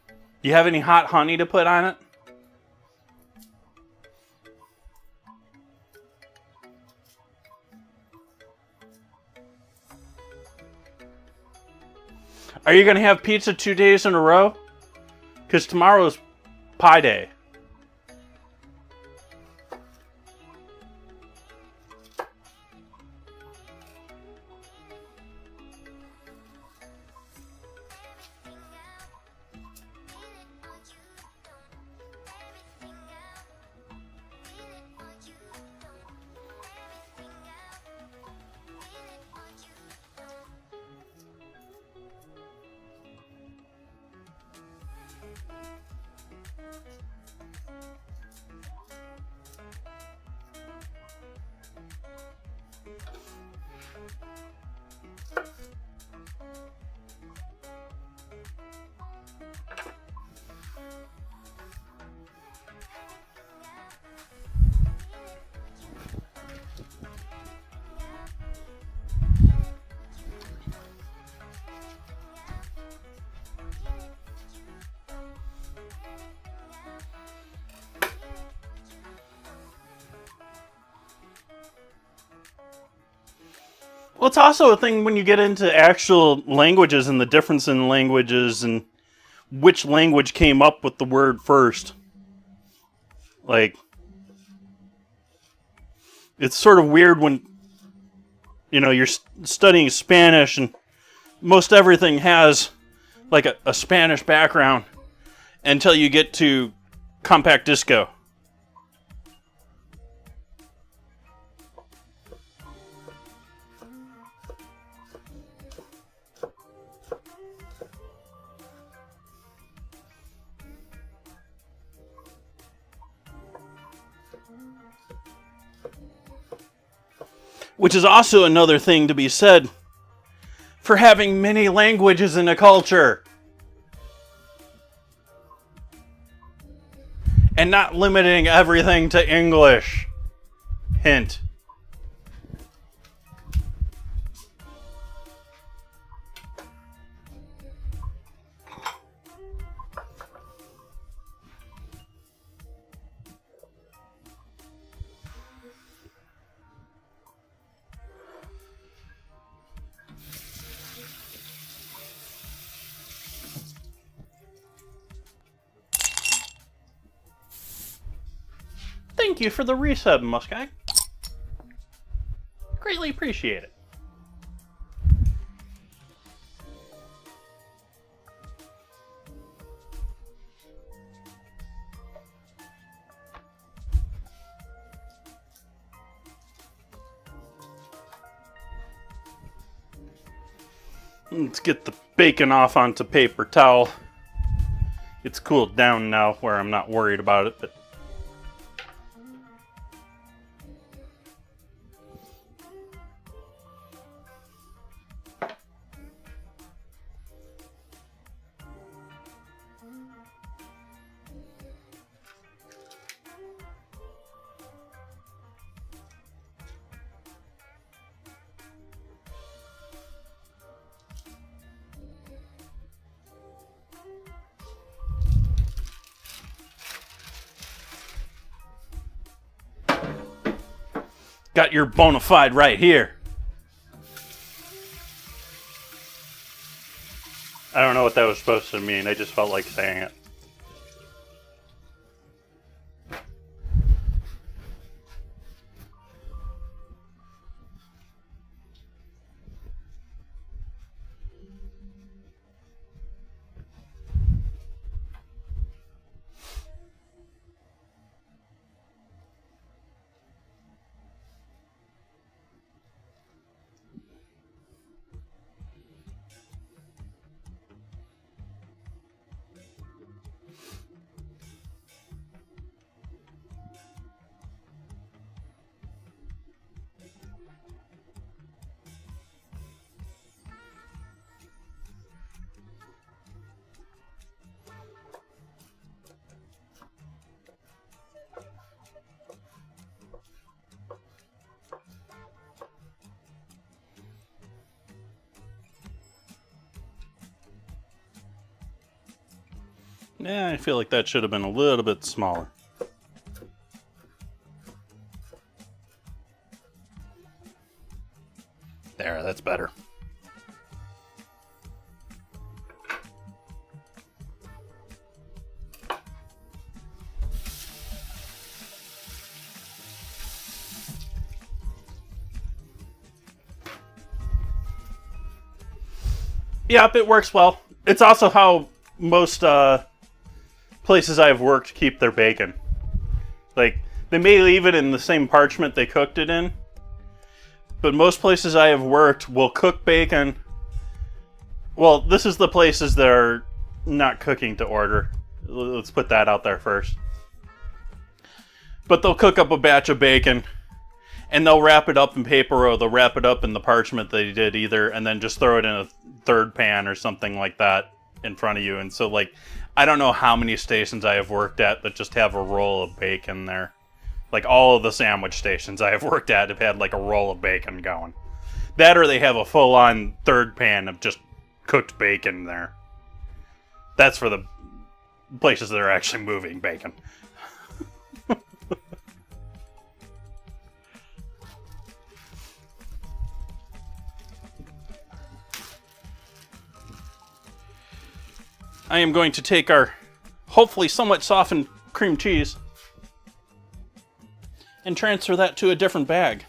Do you have any hot honey to put on it? Are you going to have pizza 2 days in a row? Because tomorrow's Pie Day. Well, it's also a thing when you get into actual languages and the difference in languages and which language came up with the word first. Like, it's sort of weird when, you're studying Spanish and most everything has, like, a Spanish background until you get to compact disco. Which is also another thing to be said for having many languages in a culture. And not limiting everything to English. Hint. Thank you for the resub, Muskeg. Greatly appreciate it. Let's get the bacon off onto paper towel. It's cooled down now where I'm not worried about it, but got your bona fide right here. I don't know what that was supposed to mean. I just felt like saying it. Yeah, I feel like that should have been a little bit smaller. There, that's better. Yep, it works well. It's also how most places I've worked keep their bacon. Like, they may leave it in the same parchment they cooked it in, but most places I have worked will cook bacon. Well, this is the places that are not cooking to order. Let's put that out there first. But they'll cook up a batch of bacon, and they'll wrap it up in paper, or they'll wrap it up in the parchment they did either, and then just throw it in a third pan or something like that in front of you. And so, like, I don't know how many stations I have worked at that just have a roll of bacon there. Like, all of the sandwich stations I have worked at have had, like, a roll of bacon going. That, or they have a full-on third pan of just cooked bacon there. That's for the places that are actually moving bacon. I am going to take our hopefully somewhat softened cream cheese and transfer that to a different bag.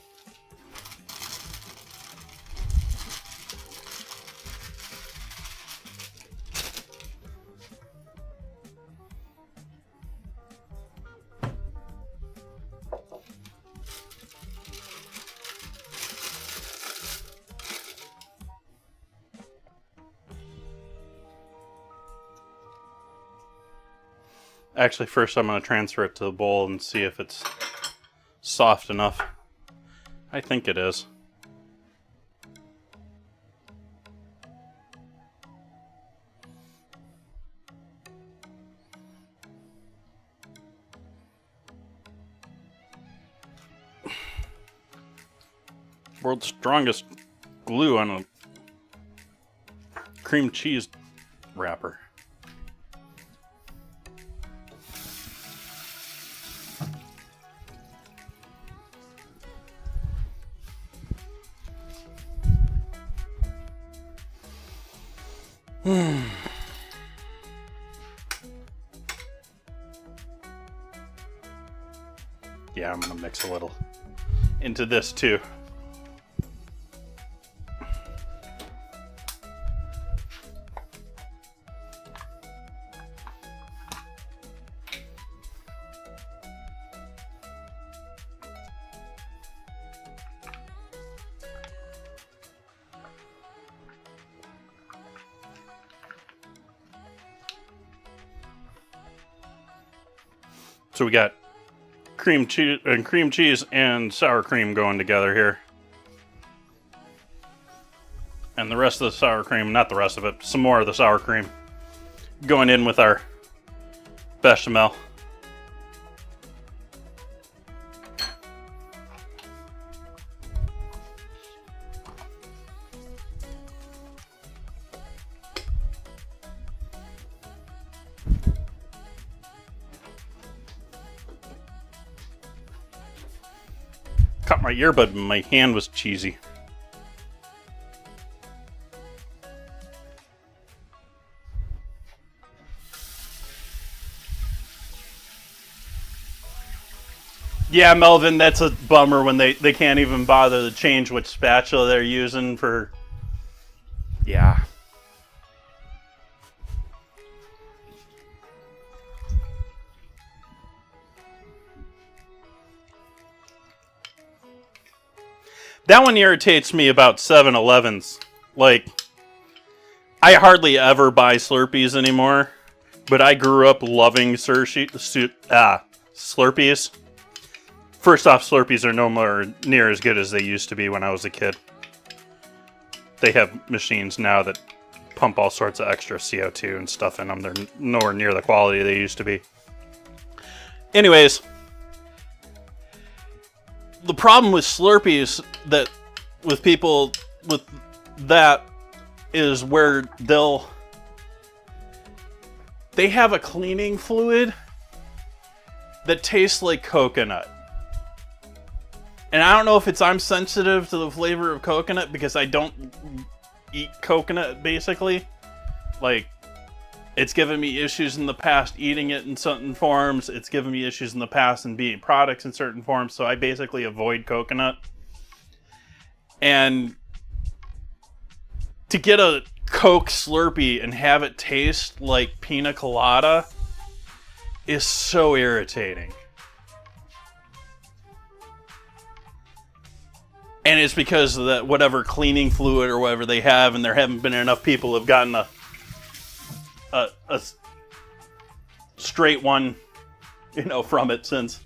Actually, first I'm going to transfer it to the bowl and see if it's soft enough. I think it is. World's strongest glue on a cream cheese wrapper. Yeah, I'm gonna mix a little into this too. So we got cream cheese and sour cream going together here. And the rest of the sour cream, not the rest of it, some more of the sour cream going in with our bechamel. Caught my earbud and my hand was cheesy. Yeah, Melvin, that's a bummer when they can't even bother to change which spatula they're using for... Yeah. That one irritates me about 7-Elevens. Like, I hardly ever buy Slurpees anymore, but I grew up loving Slurpees. First off, Slurpees are no more near as good as they used to be when I was a kid. They have machines now that pump all sorts of extra CO2 and stuff in them. They're nowhere near the quality they used to be. Anyways, the problem with Slurpees that with people with that is where they'll They have a cleaning fluid that tastes like coconut. And I don't know if it's I'm sensitive to the flavor of coconut because I don't eat coconut, basically. Like, it's given me issues in the past eating it in certain forms. It's given me issues in the past in being products in certain forms. So I basically avoid coconut. And to get a Coke Slurpee and have it taste like pina colada is so irritating. And it's because of that whatever cleaning fluid or whatever they have, and there haven't been enough people who have gotten a straight one, from it since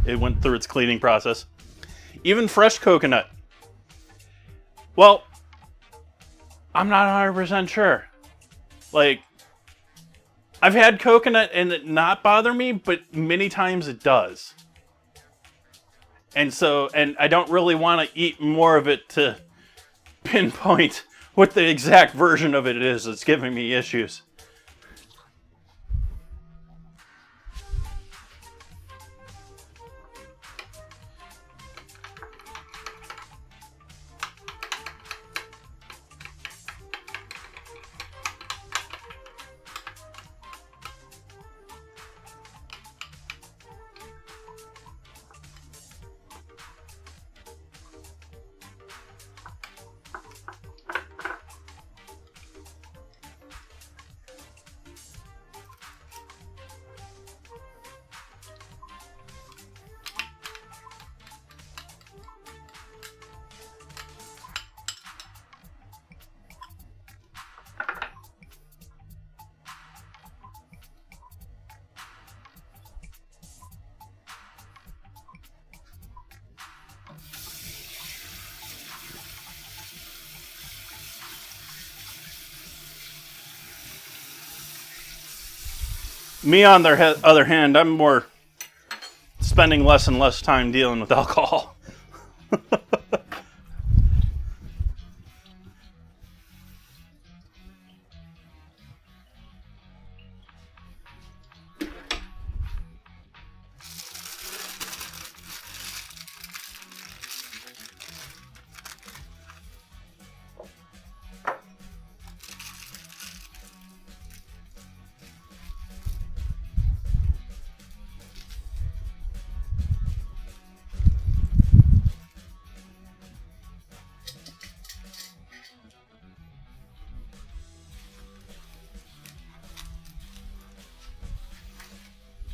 it went through its cleaning process. Even fresh coconut. Well, I'm not 100% sure. Like, I've had coconut and it not bother me, but many times it does. And I don't really want to eat more of it to pinpoint what the exact version of it is that's giving me issues. Me, on the other hand, I'm more spending less and less time dealing with alcohol.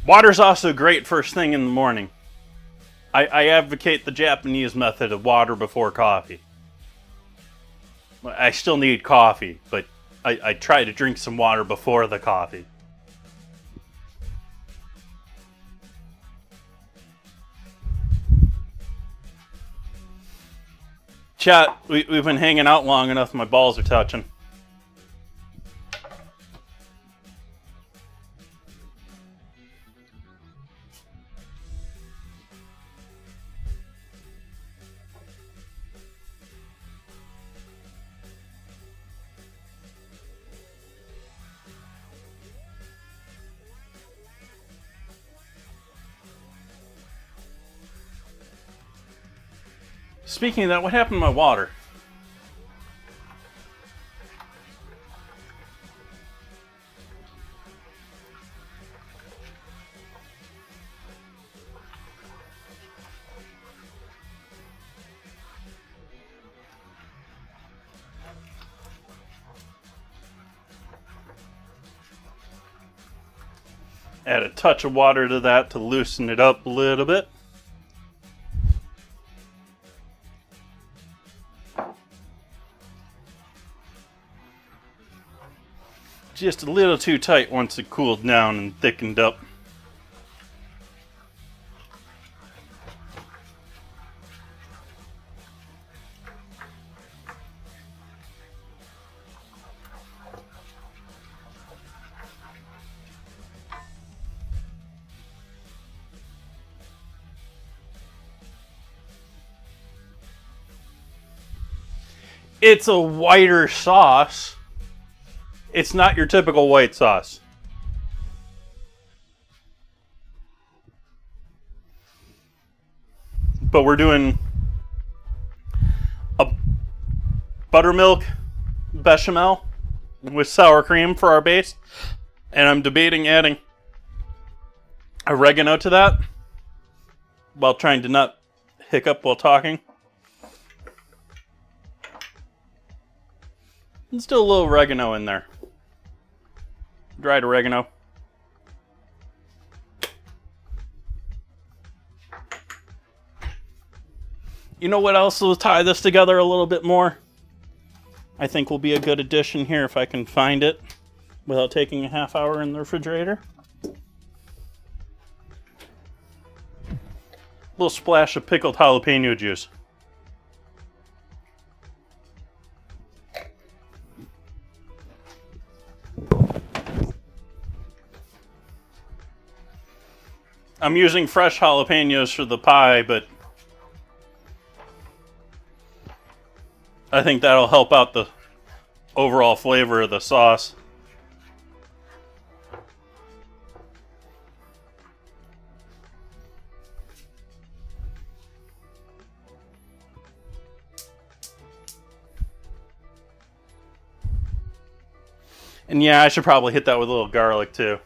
Water's also great first thing in the morning. I advocate the Japanese method of water before coffee. I still need coffee, but I try to drink some water before the coffee. Chat, we've been hanging out long enough, my balls are touching. Speaking of that, what happened to my water? Add a touch of water to that to loosen it up a little bit. Just a little too tight once it cooled down and thickened up. It's a whiter sauce. It's not your typical white sauce. But we're doing a buttermilk bechamel with sour cream for our base. And I'm debating adding oregano to that while trying to not hiccup while talking. And still a little oregano in there. Dried oregano. You know what else will tie this together a little bit more? I think will be a good addition here if I can find it without taking a half hour in the refrigerator. A little splash of pickled jalapeno juice. I'm using fresh jalapenos for the pie, but I think that'll help out the overall flavor of the sauce. And yeah, I should probably hit that with a little garlic too.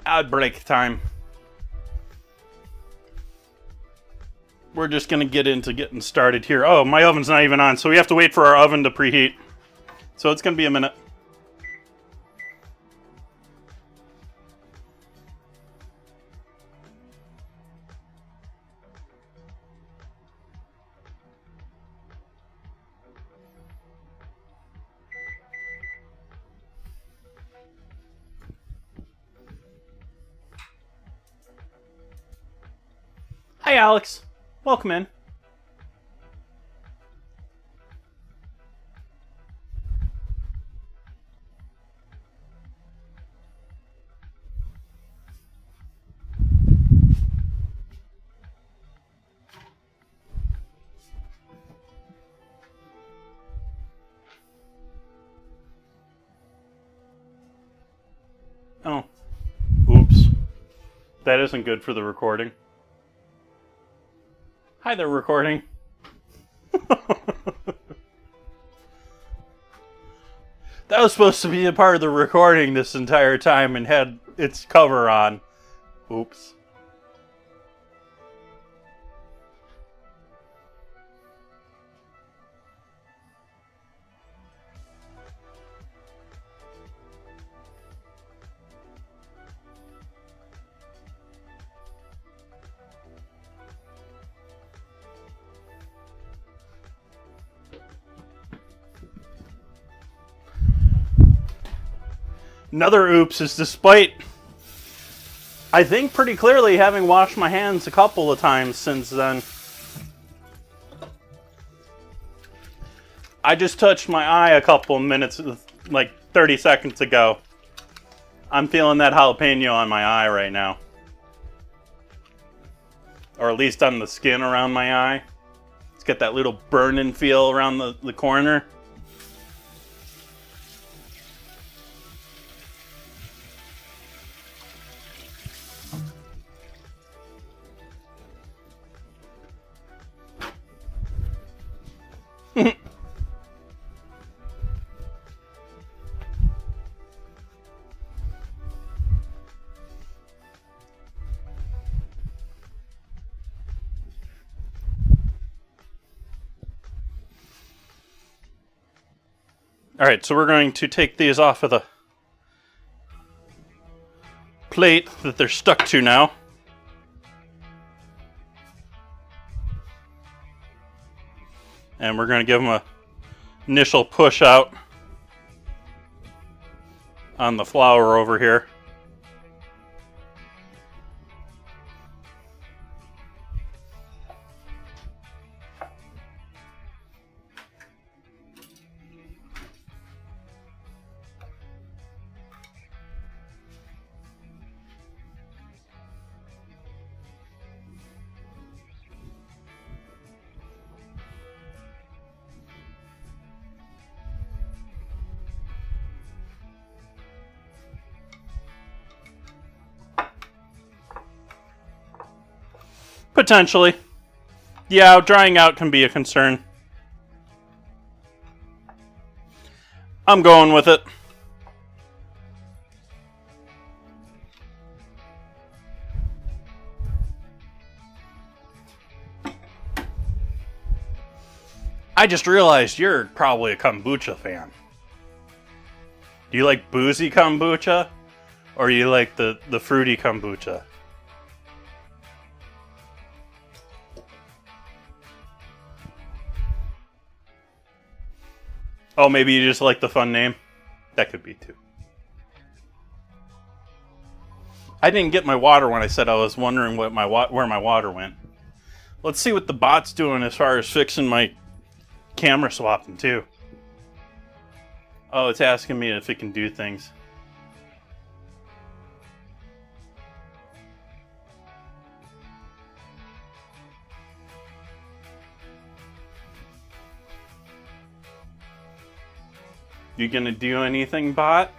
Ad break time. We're just gonna get into getting started here. Oh, my oven's not even on, so we have to wait for our oven to preheat. So it's gonna be a minute. Hi, Alex. Welcome in. Oh. Oops. That isn't good for the recording. Hi there, recording. That was supposed to be a part of the recording this entire time and had its cover on. Oops. Another oops is despite, I think pretty clearly, having washed my hands a couple of times since then. I just touched my eye a couple of minutes, like 30 seconds ago. I'm feeling that jalapeno on my eye right now. Or at least on the skin around my eye. It's got that little burning feel around the corner. Alright, so we're going to take these off of the plate that they're stuck to now. And we're going to give them a initial push out on the flour over here. Potentially. Yeah, drying out can be a concern. I'm going with it. I just realized you're probably a kombucha fan. Do you like boozy kombucha? Or you like the fruity kombucha? Oh, maybe you just like the fun name? That could be too. I didn't get my water when I said I was wondering where my water went. Let's see what the bot's doing as far as fixing my camera swapping too. Oh, it's asking me if it can do things. You gonna do anything, bot?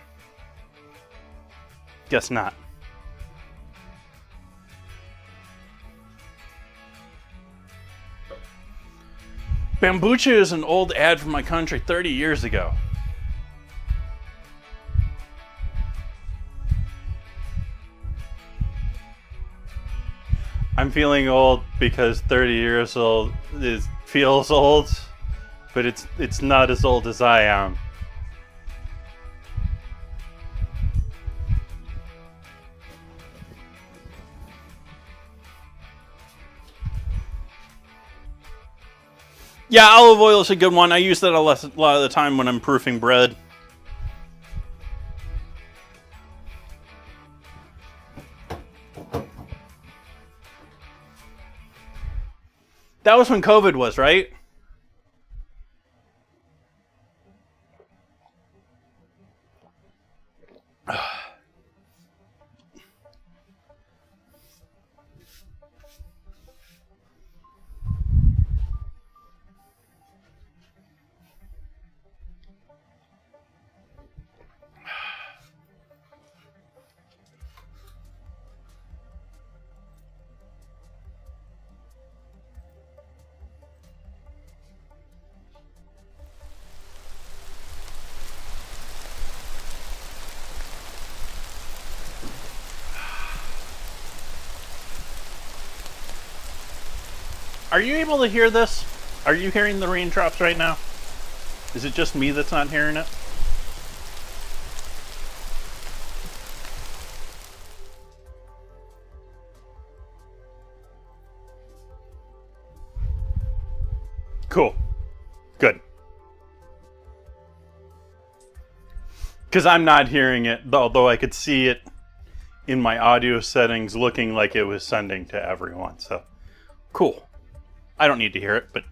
Guess not. Bambucha is an old ad from my country 30 years ago. I'm feeling old because 30 years old feels old, but it's not as old as I am. Yeah, olive oil is a good one. I use that a lot of the time when I'm proofing bread. That was when COVID was, right? Are you able to hear this? Are you hearing the raindrops right now? Is it just me that's not hearing it? Cool. Good. Because I'm not hearing it, although I could see it in my audio settings looking like it was sending to everyone. So, cool. I don't need to hear it, but...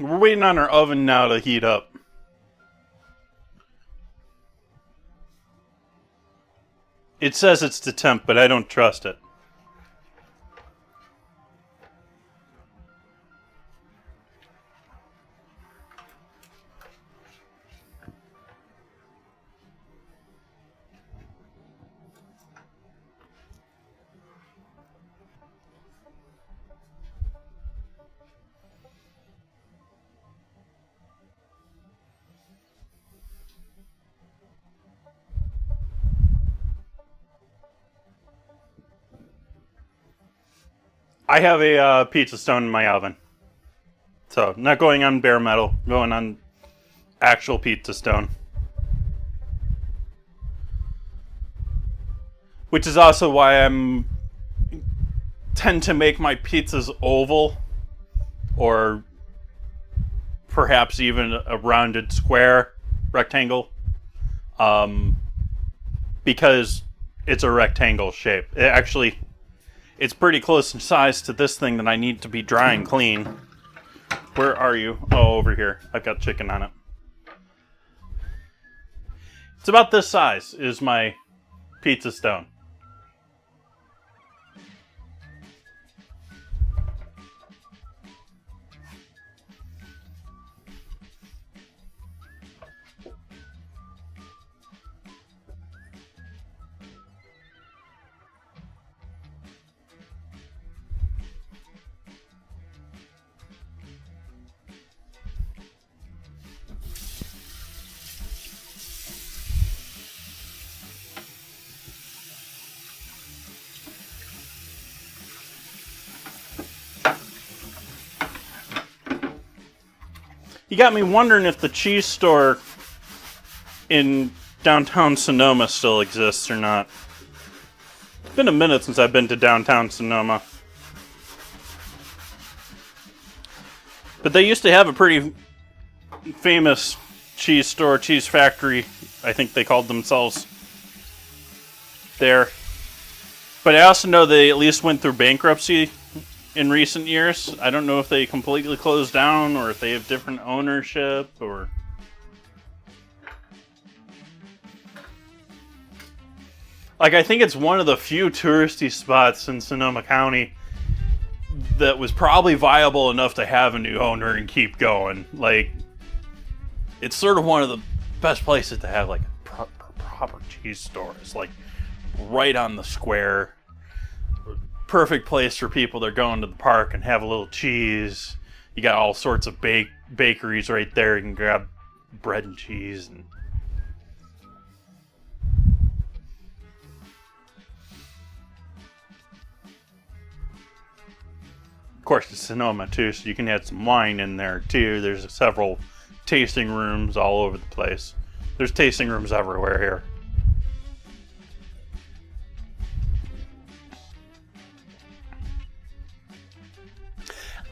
We're waiting on our oven now to heat up. It says it's the temp, but I don't trust it. I have a pizza stone in my oven. So, not going on bare metal, going on actual pizza stone. Which is also why I tend to make my pizzas oval, or perhaps even a rounded square, rectangle, because it's a rectangle shape. It's pretty close in size to this thing that I need to be dry and clean. Where are you? Oh, over here. I've got chicken on it. It's about this size is my pizza stone. You got me wondering if the cheese store in downtown Sonoma still exists or not. It's been a minute since I've been to downtown Sonoma. But they used to have a pretty famous cheese store, cheese factory, I think they called themselves there. But I also know they at least went through bankruptcy in recent years. I don't know if they completely closed down or if they have different ownership or... Like, I think it's one of the few touristy spots in Sonoma County that was probably viable enough to have a new owner and keep going. Like, it's sort of one of the best places to have, like, a proper cheese store. It's, like, right on the square. Perfect place for people that are going to the park and have a little cheese. You got all sorts of bakeries right there. You can grab bread and cheese and... Of course, it's Sonoma, too, so you can add some wine in there, too. There's several tasting rooms all over the place. There's tasting rooms everywhere here.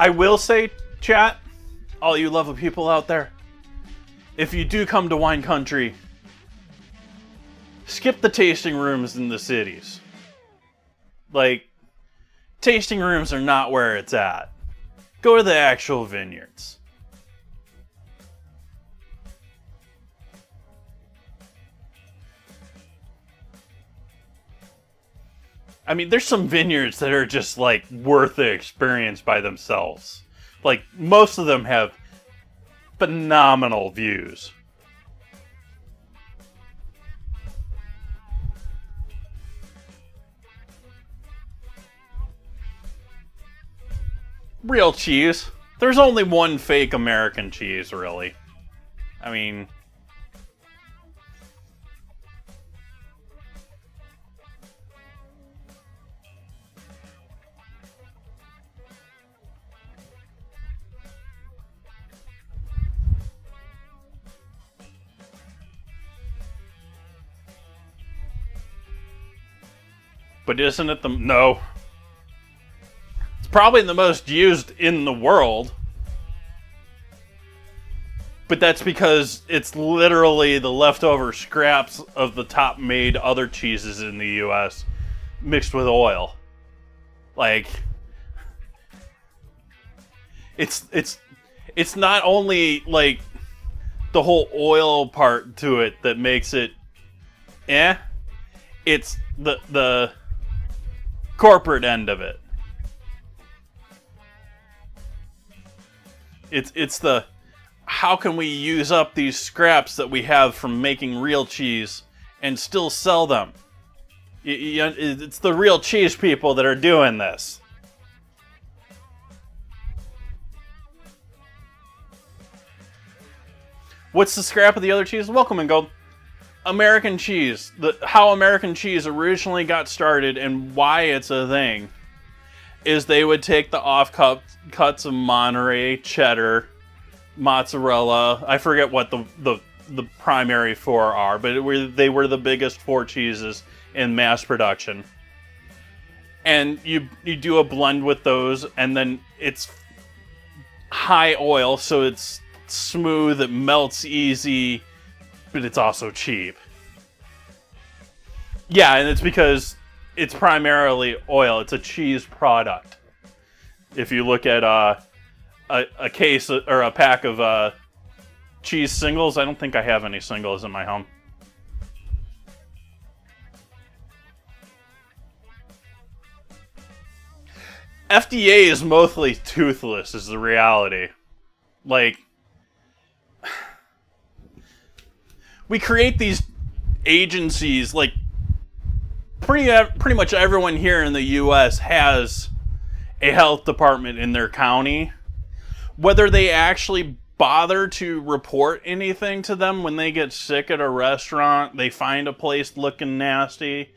I will say, chat, all you lovely people out there, if you do come to wine country, skip the tasting rooms in the cities. Like, tasting rooms are not where it's at. Go to the actual vineyards. I mean, there's some vineyards that are just, like, worth the experience by themselves. Like, most of them have phenomenal views. Real cheese. There's only one fake American cheese, really. I mean... But isn't it the... No. It's probably the most used in the world. But that's because it's literally the leftover scraps of the top made other cheeses in the US mixed with oil. Like... It's not only, like, the whole oil part to it that makes it... It's the corporate end of it. It's the how can we use up these scraps that we have from making real cheese and still sell them? It's the real cheese people that are doing this. What's the scrap of the other cheese? Welcome in, Gold. American cheese. How American cheese originally got started and why it's a thing is they would take the cuts of Monterey, cheddar, mozzarella. I forget what the primary four are, but they were the biggest four cheeses in mass production. And you do a blend with those, and then it's high oil, so it's smooth, it melts easy, but it's also cheap. Yeah, and it's because it's primarily oil. It's a cheese product. If you look at a case or a pack of cheese singles, I don't think I have any singles in my home. FDA is mostly toothless, is the reality. Like, we create these agencies, like, pretty much everyone here in the U.S. has a health department in their county. Whether they actually bother to report anything to them when they get sick at a restaurant, they find a place looking nasty.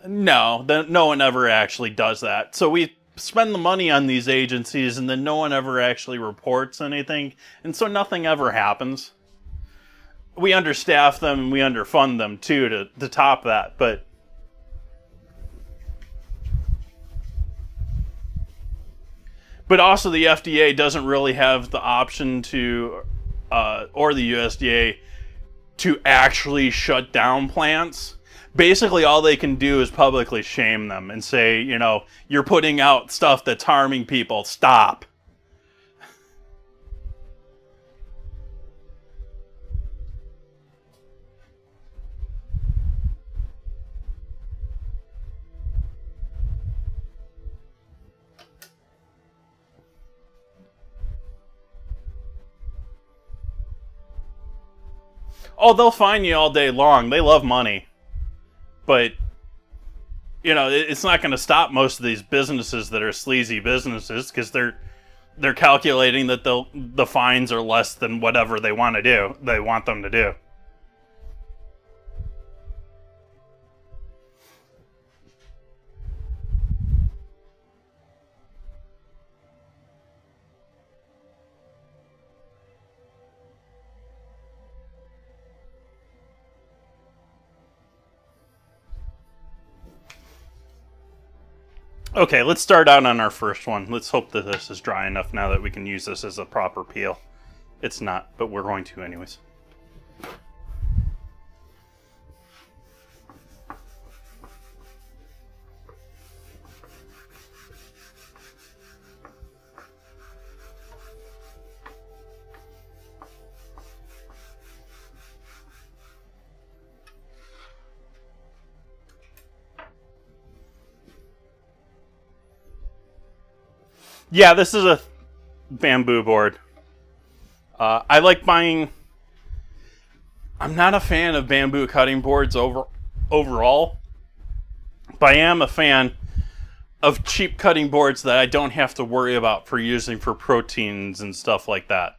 No one ever actually does that. So we spend the money on these agencies and then no one ever actually reports anything, and so nothing ever happens. We understaff them and we underfund them too to top that, but also the FDA doesn't really have the option to, or the USDA, to actually shut down plants. Basically, all they can do is publicly shame them and say, you know, you're putting out stuff that's harming people. Stop. Oh, they'll fine you all day long. They love money. But, you know, it's not going to stop most of these businesses that are sleazy businesses, because they're calculating that the fines are less than whatever they want them to do. Okay, let's start out on our first one. Let's hope that this is dry enough now that we can use this as a proper peel. It's not, but we're going to anyways. Yeah, this is a bamboo board. I like buying... I'm not a fan of bamboo cutting boards overall, but I am a fan of cheap cutting boards that I don't have to worry about for using for proteins and stuff like that.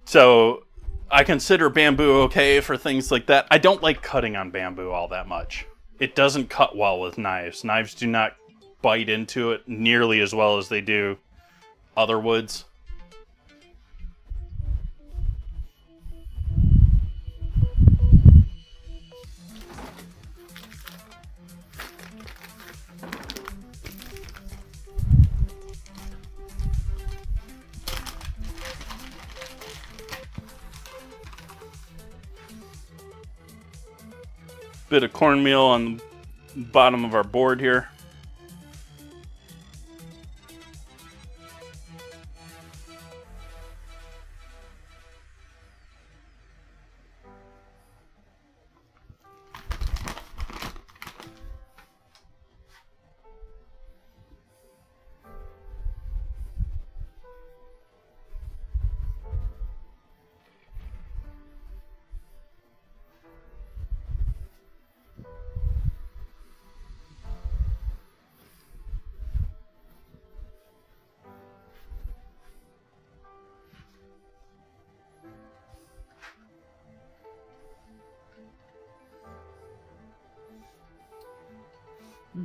So I consider bamboo okay for things like that. I don't like cutting on bamboo all that much. It doesn't cut well with knives. Knives do not bite into it nearly as well as they do other woods. Bit of cornmeal on the bottom of our board here.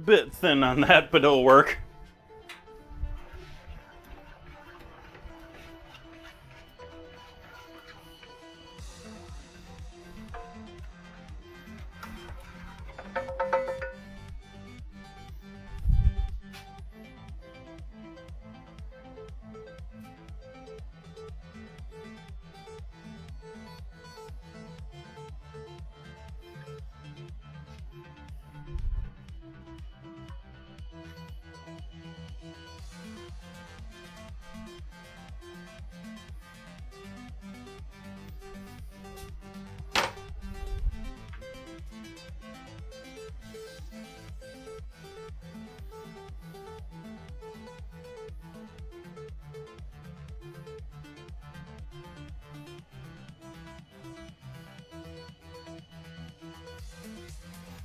Bit thin on that, but it'll work.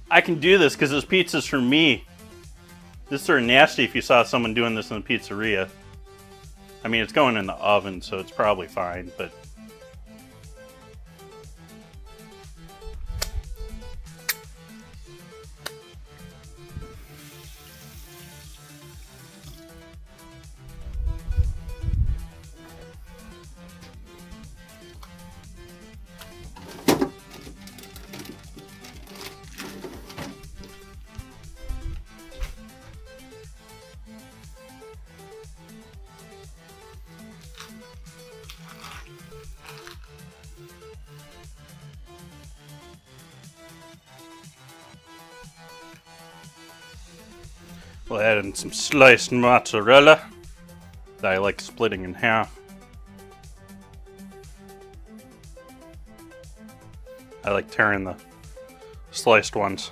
I can do this because this pizza's for me. This is sort of nasty if you saw someone doing this in the pizzeria. I mean, it's going in the oven, so it's probably fine, but... We'll add in some sliced mozzarella that I like splitting in half. I like tearing the sliced ones.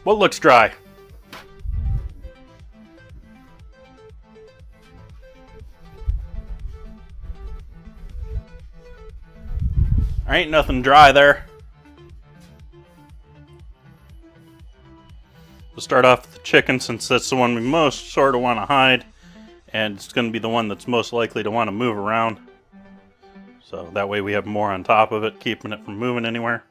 What looks dry? There ain't nothing dry there. We'll start off with the chicken since that's the one we most sort of want to hide, and it's going to be the one that's most likely to want to move around. So that way we have more on top of it, keeping it from moving anywhere.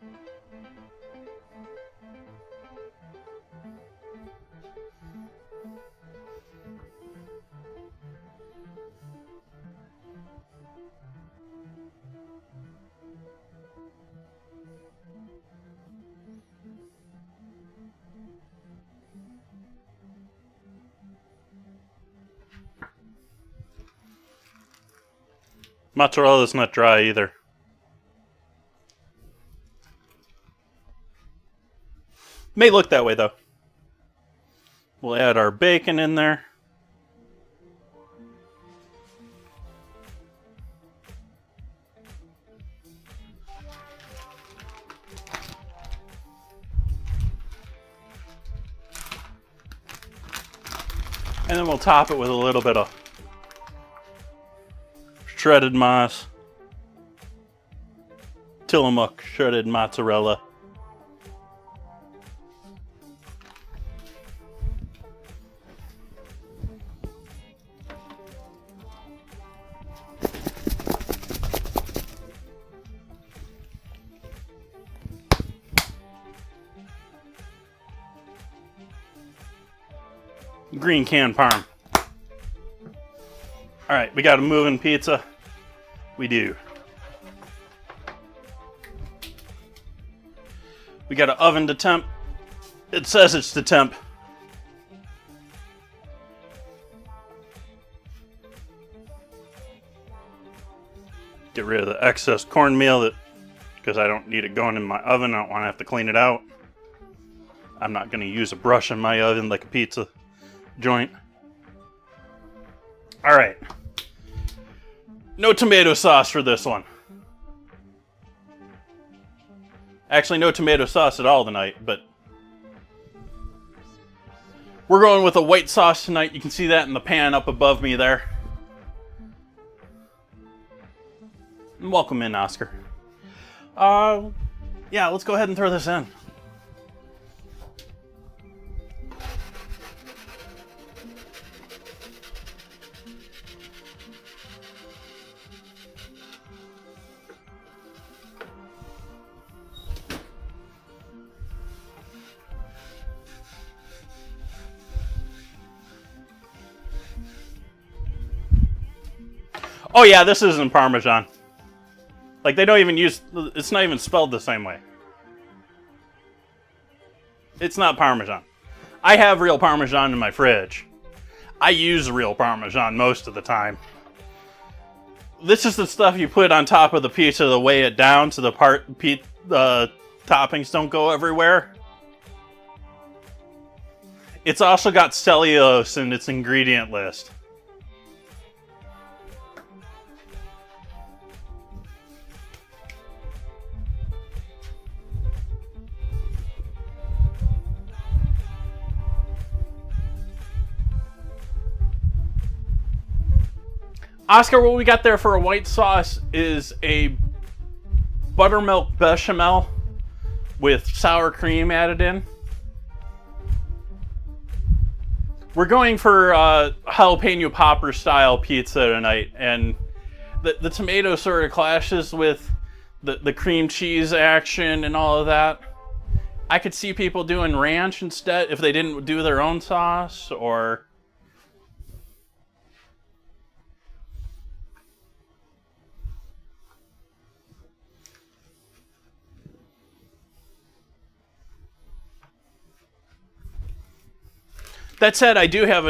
Mozzarella's not dry either. May look that way though. We'll add our bacon in there. And then we'll top it with a little bit of shredded moss, Tillamook shredded mozzarella. Green canned parm. All right, we got a moving pizza. We do. We got an oven to temp. It says it's to temp. Get rid of the excess cornmeal because I don't need it going in my oven. I don't want to have to clean it out. I'm not going to use a brush in my oven like a pizza joint. All right. No tomato sauce for this one. Actually, no tomato sauce at all tonight, but we're going with a white sauce tonight. You can see that in the pan up above me there. And welcome in, Oscar. Yeah, let's go ahead and throw this in. Oh yeah, this isn't Parmesan. Like, they don't even use, it's not even spelled the same way. It's not Parmesan. I have real Parmesan in my fridge. I use real Parmesan most of the time. This is the stuff you put on top of the pizza to weigh it down so the toppings don't go everywhere. It's also got cellulose in its ingredient list. Oscar, what we got there for a white sauce is a buttermilk bechamel with sour cream added in. We're going for jalapeno popper style pizza tonight, and the tomato sort of clashes with the cream cheese action and all of that. I could see people doing ranch instead if they didn't do their own sauce, or... That said, I do have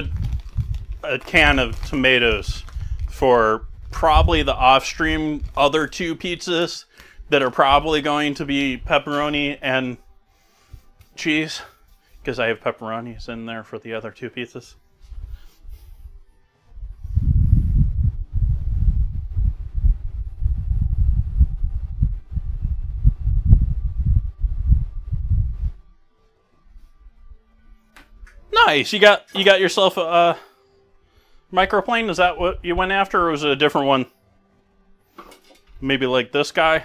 a can of tomatoes for probably the off-stream other two pizzas that are probably going to be pepperoni and cheese, because I have pepperonis in there for the other two pizzas. Nice. You got yourself a microplane. Is that what you went after, or was it a different one? Maybe like this guy?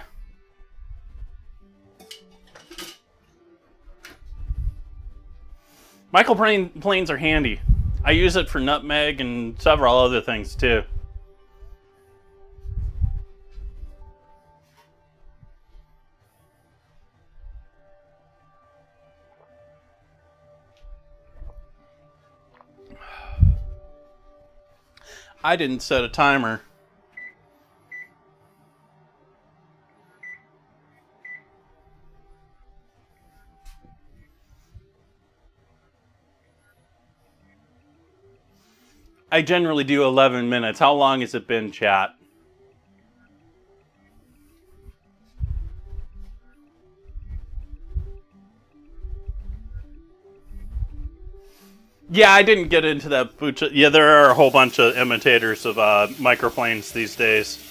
Microplanes are handy. I use it for nutmeg and several other things too. I didn't set a timer. I generally do 11 minutes. How long has it been, chat? Yeah, I didn't get into that. Yeah, there are a whole bunch of imitators of microplanes these days.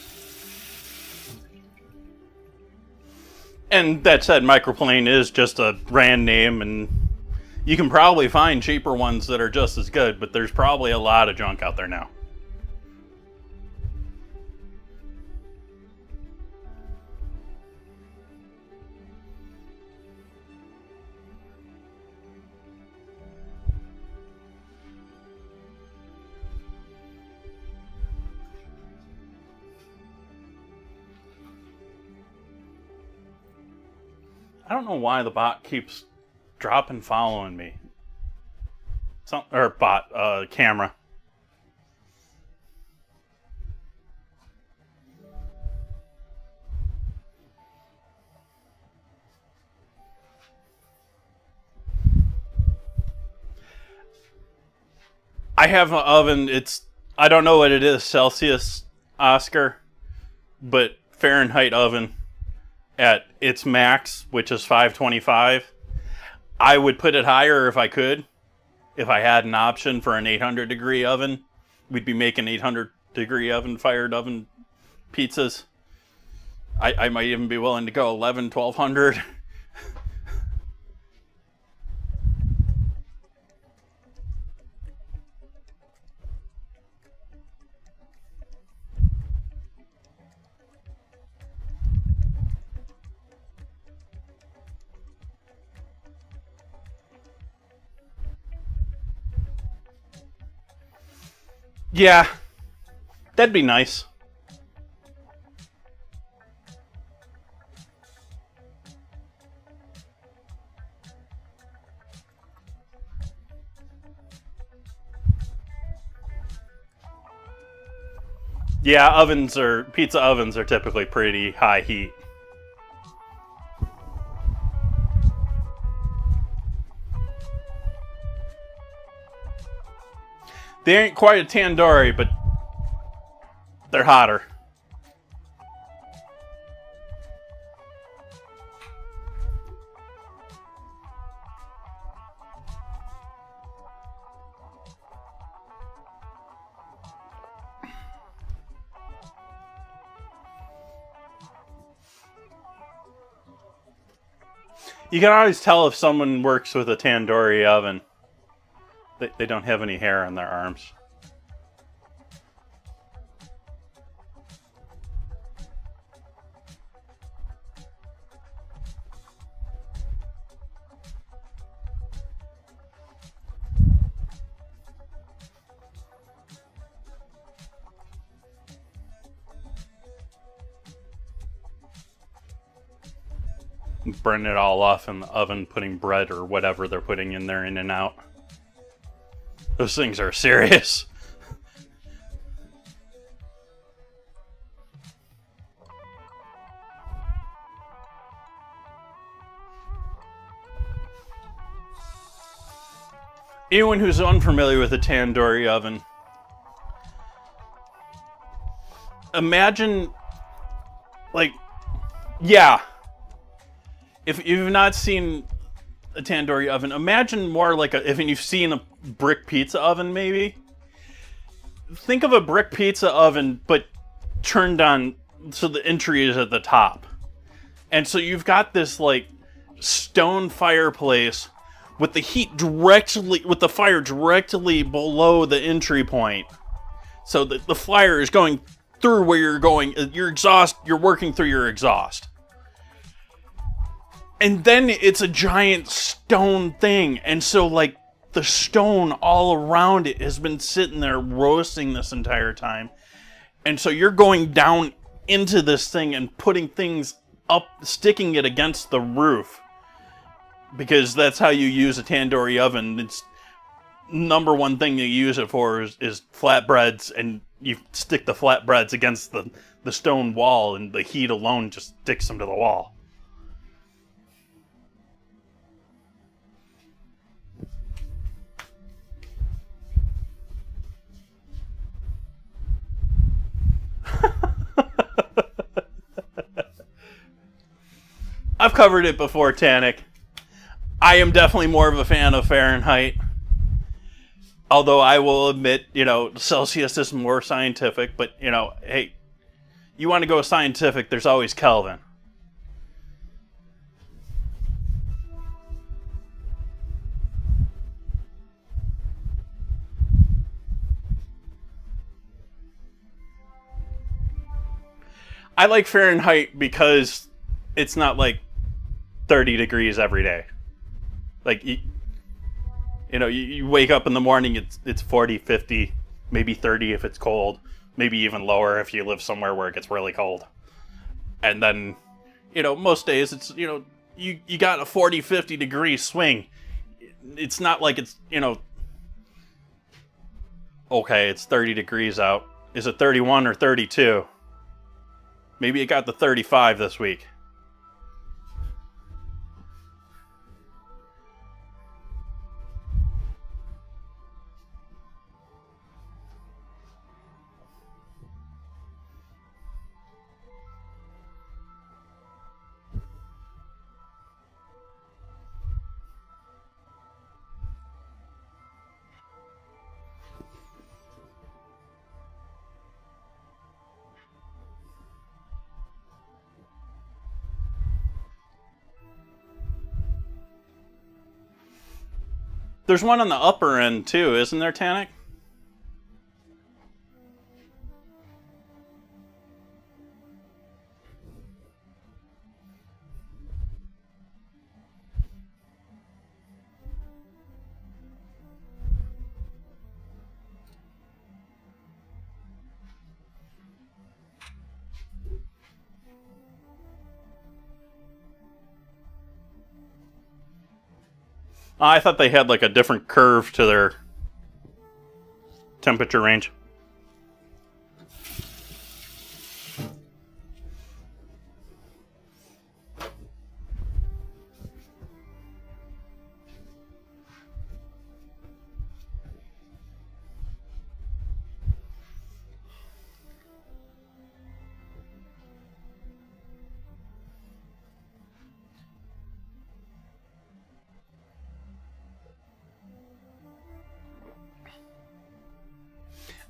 And that said, microplane is just a brand name, and you can probably find cheaper ones that are just as good, but there's probably a lot of junk out there now. I don't know why the bot keeps dropping following me. Camera. I have an oven. I don't know what it is, Celsius, Oscar, but Fahrenheit oven at its max, which is 525. I would put it higher if I could. If I had an option for an 800 degree oven, we'd be making 800 degree fired oven pizzas. I might even be willing to go 1200. Yeah, that'd be nice. Yeah, pizza ovens are typically pretty high heat. They ain't quite a tandoori, but they're hotter. You can always tell if someone works with a tandoori oven. They don't have any hair on their arms. burn it all off in the oven, putting bread or whatever they're putting in there in and out. Those things are serious. Anyone who's unfamiliar with a tandoori oven, imagine, like, yeah, if you've not seen a tandoori oven, imagine more like if you've seen a brick pizza oven, maybe. Think of a brick pizza oven, but turned on so the entry is at the top. And so you've got this, like, stone fireplace with the fire directly below the entry point. So the fire is going through where you're going, you're working through your exhaust. And then it's a giant stone thing. And so, like, the stone all around it has been sitting there roasting this entire time. And so you're going down into this thing and putting things up, sticking it against the roof. Because that's how you use a tandoori oven. It's number one thing you use it for is flatbreads, and you stick the flatbreads against the stone wall, and the heat alone just sticks them to the wall. I've covered it before, Tannic. I am definitely more of a fan of Fahrenheit. Although I will admit, Celsius is more scientific, but, hey, you want to go scientific, there's always Kelvin. I like Fahrenheit because it's not like 30 degrees every day. Like, you wake up in the morning, it's 40, 50, maybe 30 if it's cold, maybe even lower if you live somewhere where it gets really cold. And then, most days it's, you got a 40, 50 degree swing. It's not like it's, okay, it's 30 degrees out. Is it 31 or 32? Maybe it got to 35 this week. There's one on the upper end too, isn't there, Tannic? I thought they had like a different curve to their temperature range.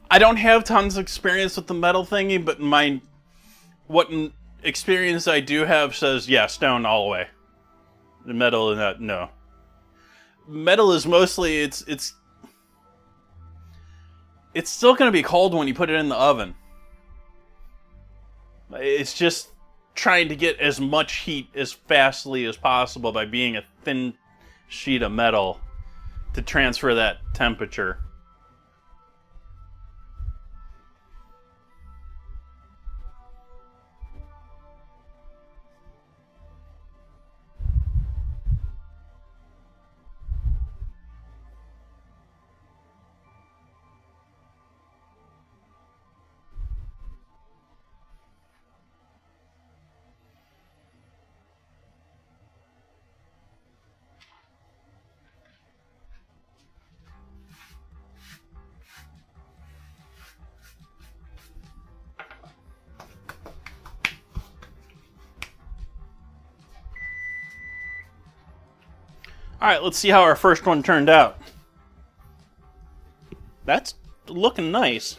I don't have tons of experience with the metal thingy, but what experience I do have says, yeah, stone all the way. The metal, no. Metal is mostly, it's still going to be cold when you put it in the oven. It's just trying to get as much heat as fastly as possible by being a thin sheet of metal to transfer that temperature. Alright, let's see how our first one turned out. That's looking nice.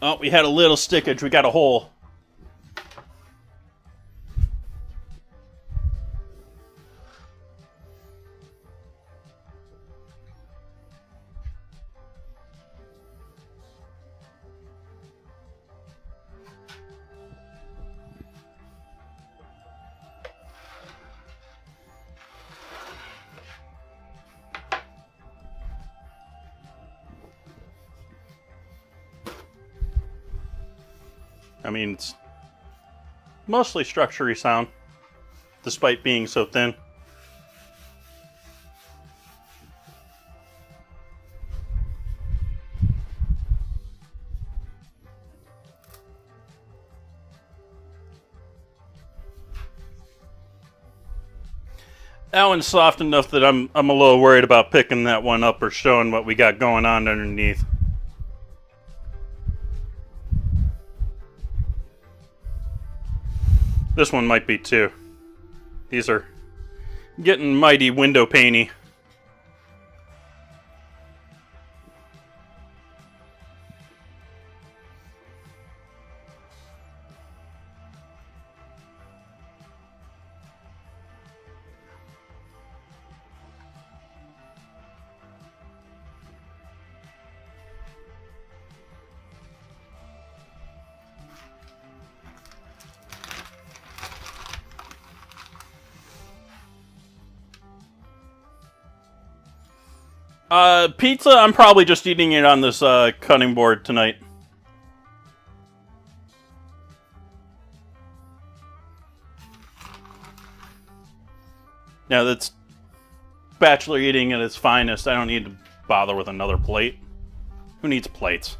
Oh, we had a little stickage. We got a hole. I mean, it's mostly structurally sound, despite being so thin. That one's soft enough that I'm a little worried about picking that one up or showing what we got going on underneath. This one might be too. These are getting mighty window paney. Pizza, I'm probably just eating it on this cutting board tonight. Now that's bachelor eating at its finest. I don't need to bother with another plate. Who needs plates?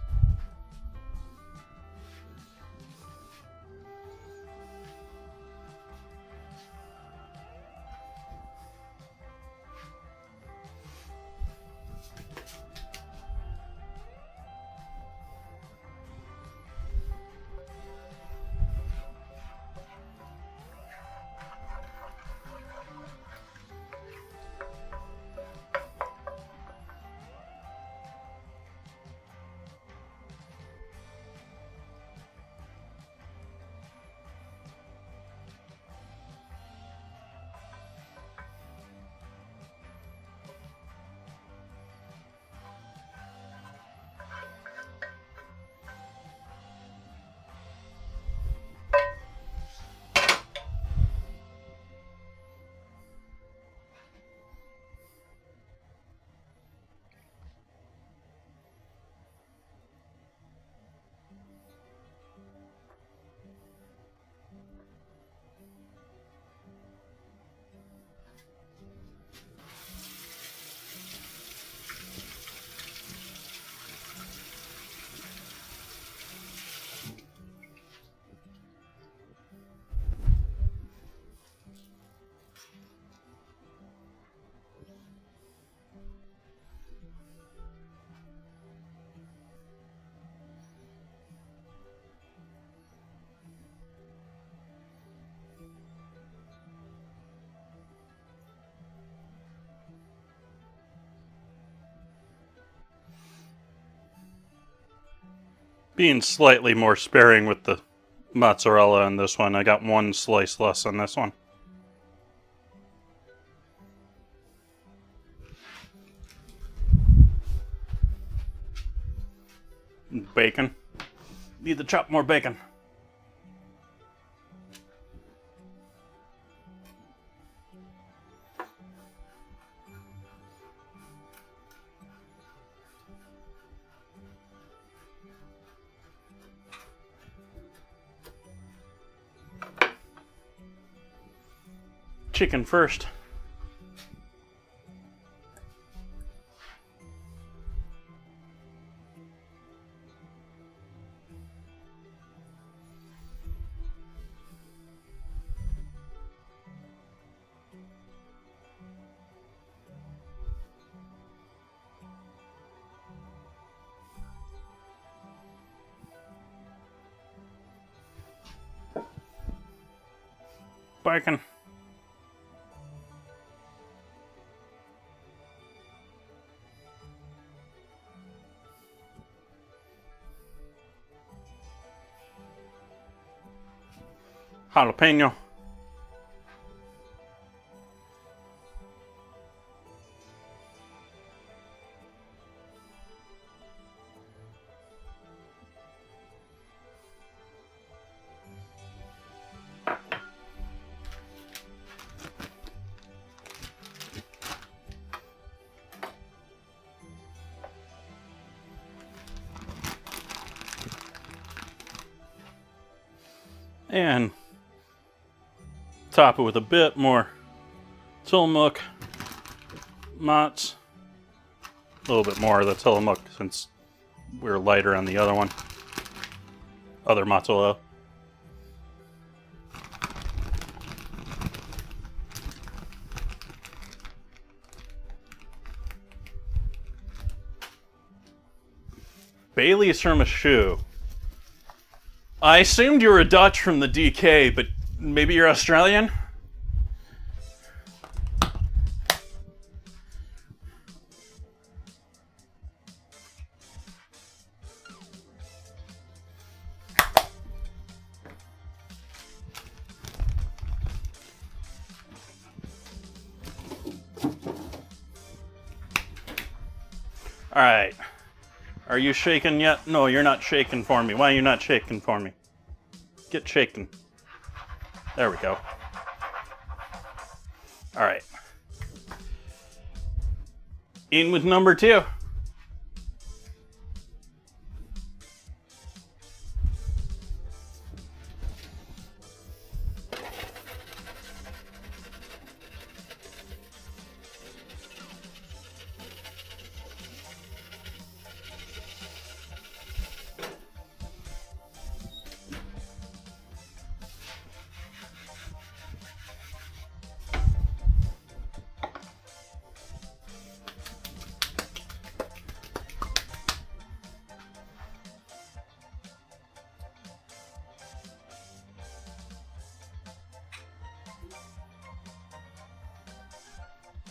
Being slightly more sparing with the mozzarella on this one. I got one slice less on this one. Bacon. Need to chop more bacon. Chicken first. Bacon. Jalapeno. And top it with a bit more Tillamook mozz. A little bit more of the Tillamook since we're lighter on the other one. Other mozzarella. Bailey's from a shoe. I assumed you were a Dutch from the DK, but maybe you're Australian? All right. Are you shaking yet? No, you're not shaking for me. Why are you not shaking for me? Get shaking. There we go. All right. In with number 2.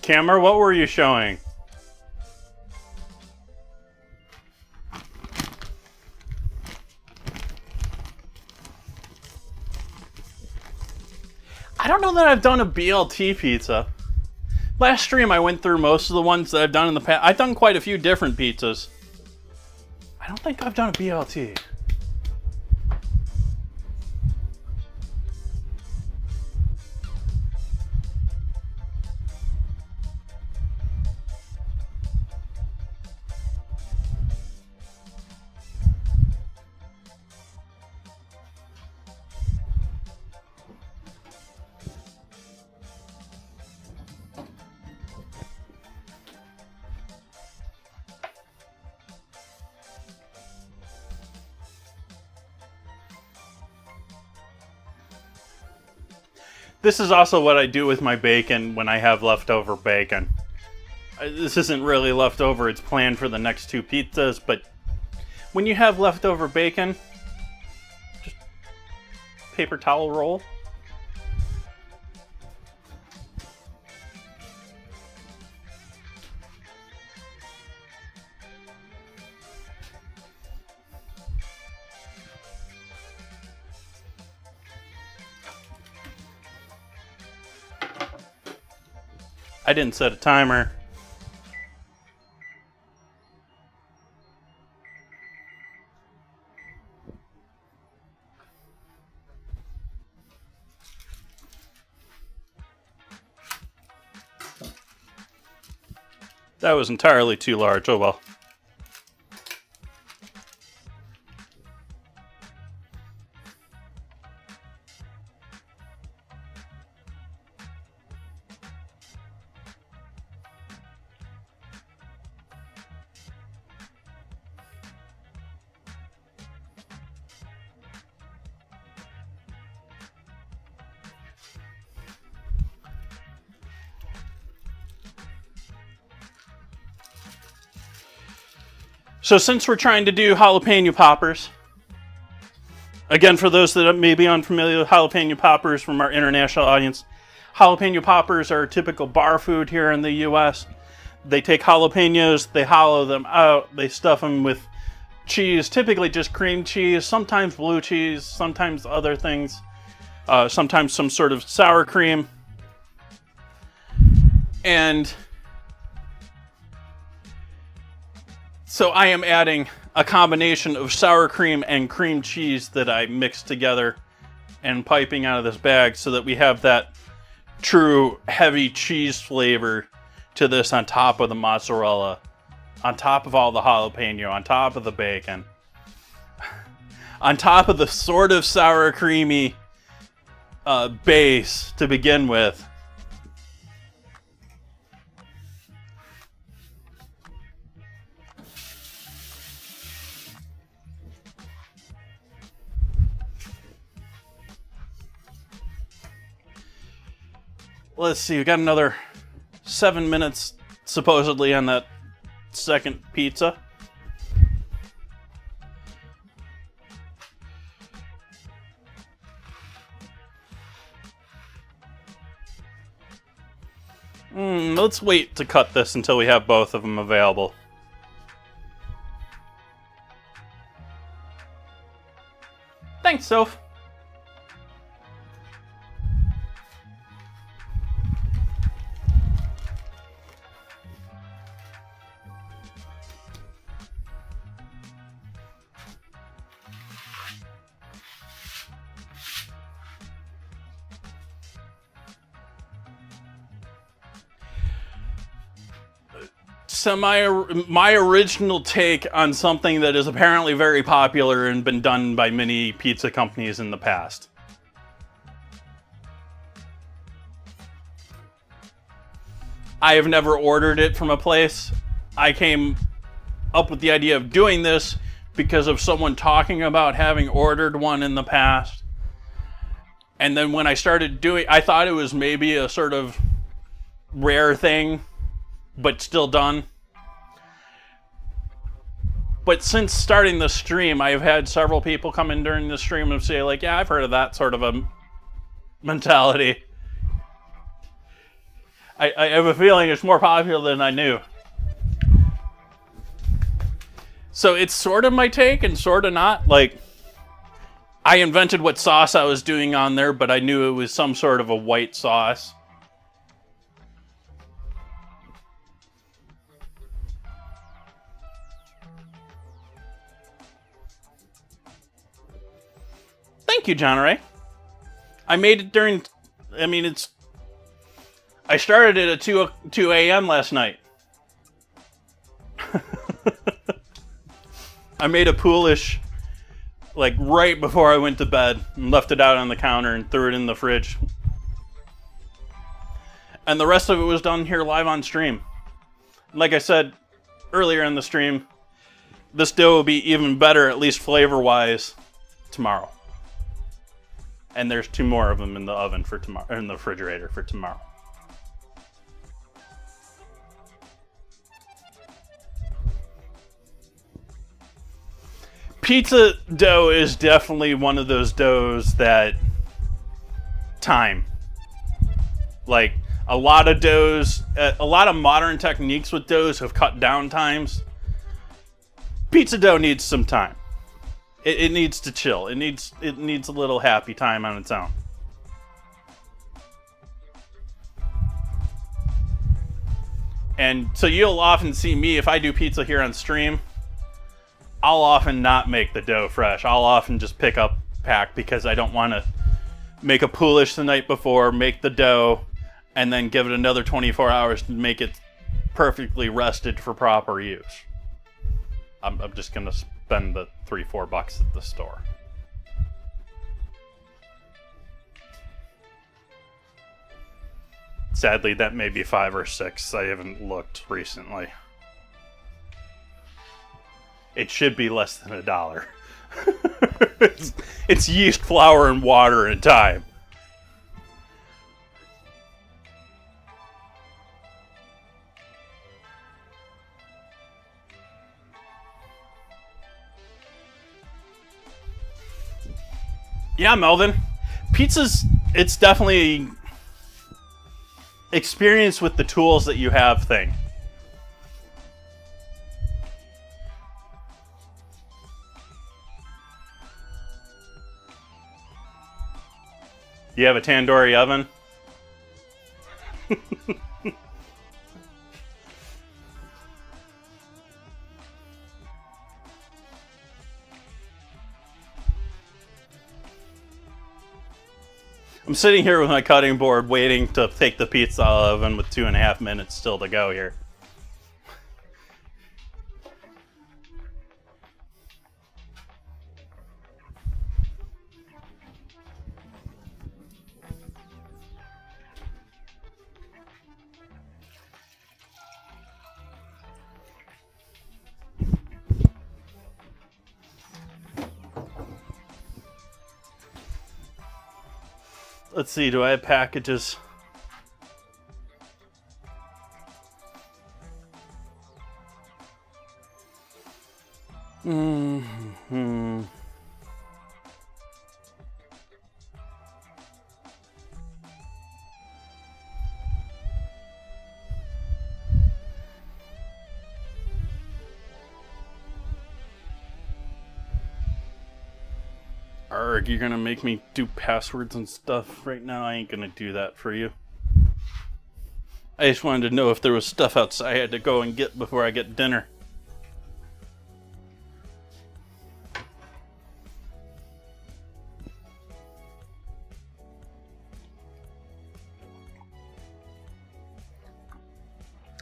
Camera, what were you showing? I don't know that I've done a BLT pizza. Last stream I went through most of the ones that I've done in the past. I've done quite a few different pizzas. I don't think I've done a BLT. This is also what I do with my bacon when I have leftover bacon. This isn't really leftover, it's planned for the next 2 pizzas, but when you have leftover bacon, just paper towel roll. I didn't set a timer. That was entirely too large. Oh well. So since we're trying to do jalapeno poppers, Again, for those that may be unfamiliar with jalapeno poppers from our international audience, jalapeno poppers are typical bar food here in the U.S. They take jalapenos, they hollow them out, they stuff them with cheese, typically just cream cheese, sometimes blue cheese, sometimes other things, sometimes some sort of sour cream. And so I am adding a combination of sour cream and cream cheese that I mixed together and piping out of this bag so that we have that true heavy cheese flavor to this on top of the mozzarella, on top of all the jalapeno, on top of the bacon, on top of the sort of sour creamy base to begin with. Let's see, we got another 7 minutes supposedly on that second pizza. Let's wait to cut this until we have both of them available. Thanks, Soph. So my original take on something that is apparently very popular and been done by many pizza companies in the past. I have never ordered it from a place. I came up with the idea of doing this because of someone talking about having ordered one in the past. And then when I started doing, I thought it was maybe a sort of rare thing, but still done. But since starting the stream, I've had several people come in during the stream and say, like, yeah, I've heard of that sort of a mentality. I have a feeling it's more popular than I knew. So it's sort of my take and sort of not. Like, I invented what sauce I was doing on there, but I knew it was some sort of a white sauce. Thank you, John Ray. I made it during, I started it at 2 a.m. last night. I made a poolish, like, right before I went to bed and left it out on the counter and threw it in the fridge. And the rest of it was done here live on stream. Like I said earlier in the stream, this dough will be even better, at least flavor-wise, tomorrow. And there's 2 more of them in the oven for tomorrow, in the refrigerator for tomorrow. Pizza dough is definitely one of those doughs that time. Like, a lot of doughs, a lot of modern techniques with doughs have cut down times. Pizza dough needs some time. It needs to chill. It needs a little happy time on its own. And so you'll often see me, if I do pizza here on stream, I'll often not make the dough fresh. I'll often just pick up pack because I don't want to make a poolish the night before, make the dough, and then give it another 24 hours to make it perfectly rested for proper use. I'm just going to spend the $3-4 at the store. Sadly, that may be 5 or 6. I haven't looked recently. It should be less than $1. It's yeast, flour, and water and time. Yeah, Melvin. It's definitely experience with the tools that you have thing. You have a tandoori oven? I'm sitting here with my cutting board waiting to take the pizza out of the oven with 2.5 minutes still to go here. Let's see, do I have packages? Mm-hmm. Arg, you're gonna make me do passwords and stuff right now? I ain't gonna do that for you. I just wanted to know if there was stuff outside I had to go and get before I get dinner.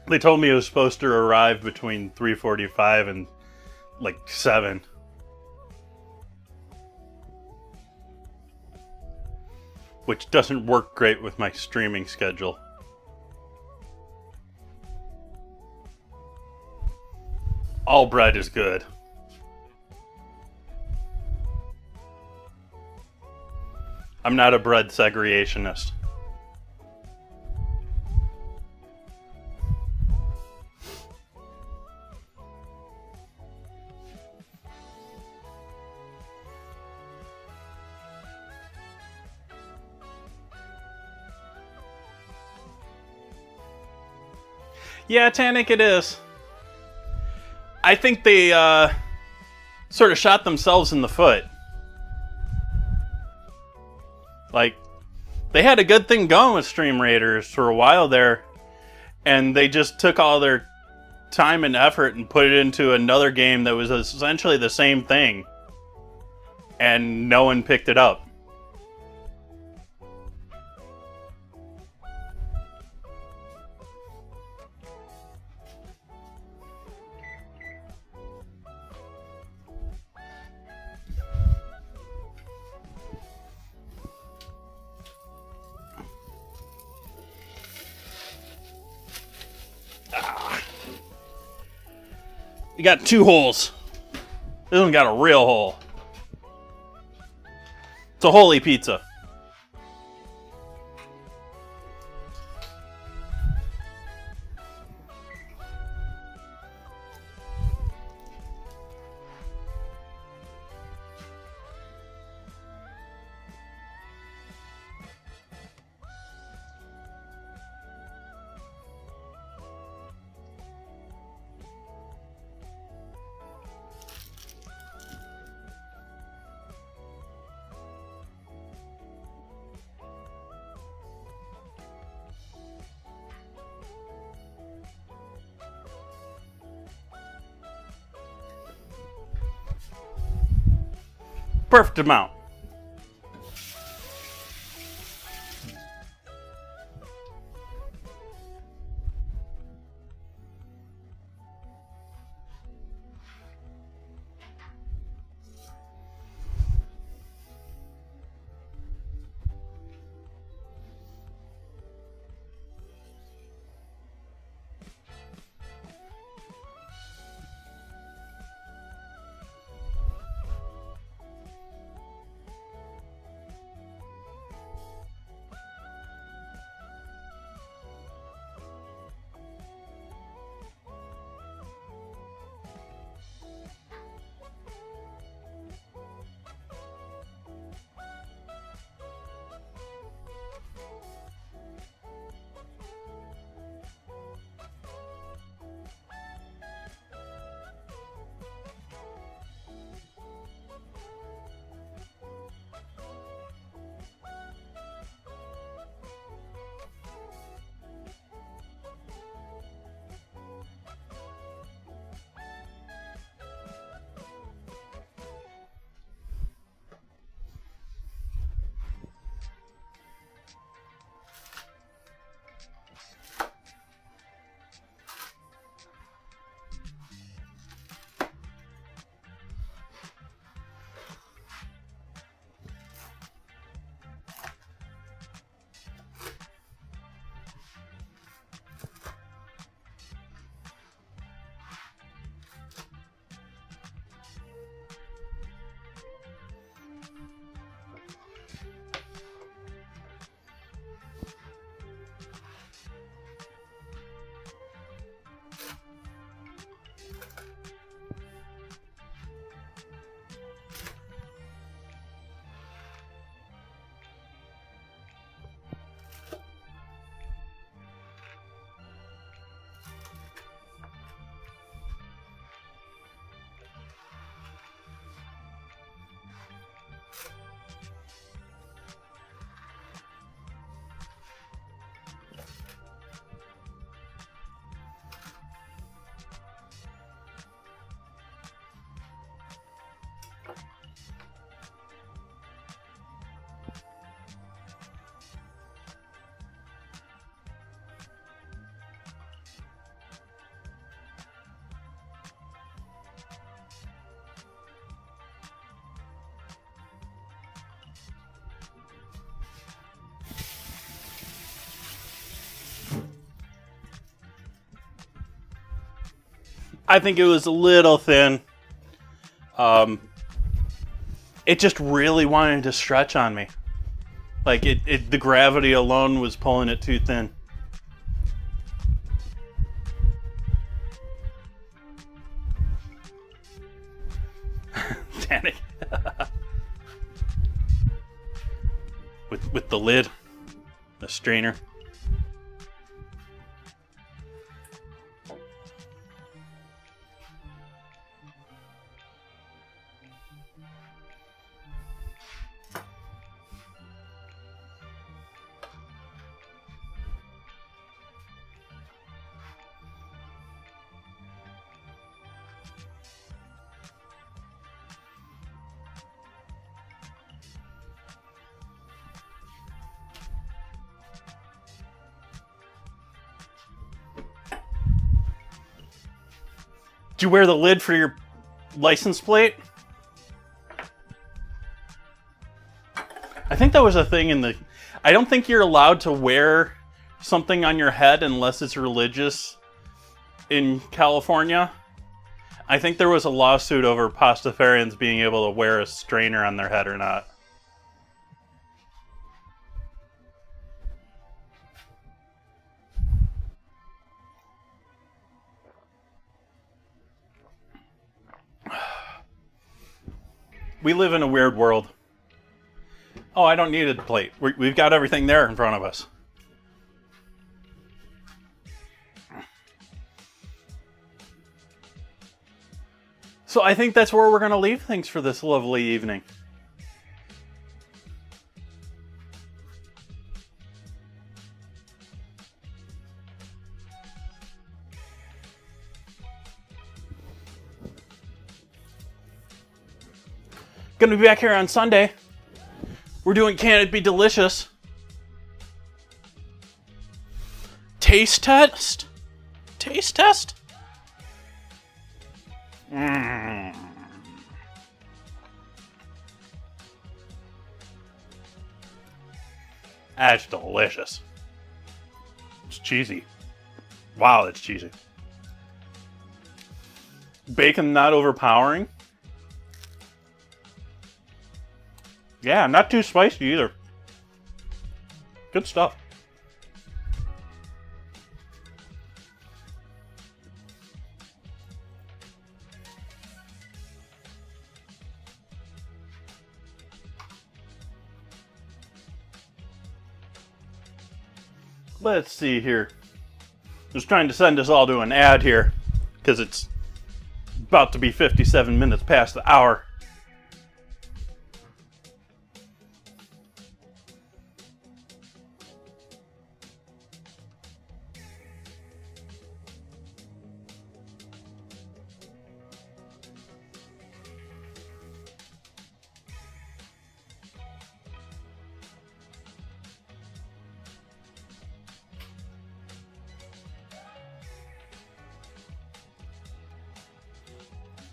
They told me it was supposed to arrive between 3:45 and like 7. Which doesn't work great with my streaming schedule. All bread is good. I'm not a bread segregationist. Yeah, Tannic, it is. I think they sort of shot themselves in the foot. Like, they had a good thing going with Stream Raiders for a while there, and they just took all their time and effort and put it into another game that was essentially the same thing, and no one picked it up. You got 2 holes. This one got a real hole. It's a holy pizza. Perfect amount. I think it was a little thin. It just really wanted to stretch on me. Like the gravity alone was pulling it too thin. Danny. with the lid, the strainer. Did you wear the lid for your license plate? I think that was a thing in the... I don't think you're allowed to wear something on your head unless it's religious in California. I think there was a lawsuit over Pastafarians being able to wear a strainer on their head or not. We live in a weird world. Oh, I don't need a plate. We've got everything there in front of us. So I think that's where we're going to leave things for this lovely evening. Gonna be back here on Sunday. We're doing Can It Be Delicious? Taste test? Taste test? That's delicious. It's cheesy. Wow, that's cheesy. Bacon not overpowering. Yeah, not too spicy either. Good stuff. Let's see here. Just trying to send us all to an ad here because it's about to be 57 minutes past the hour.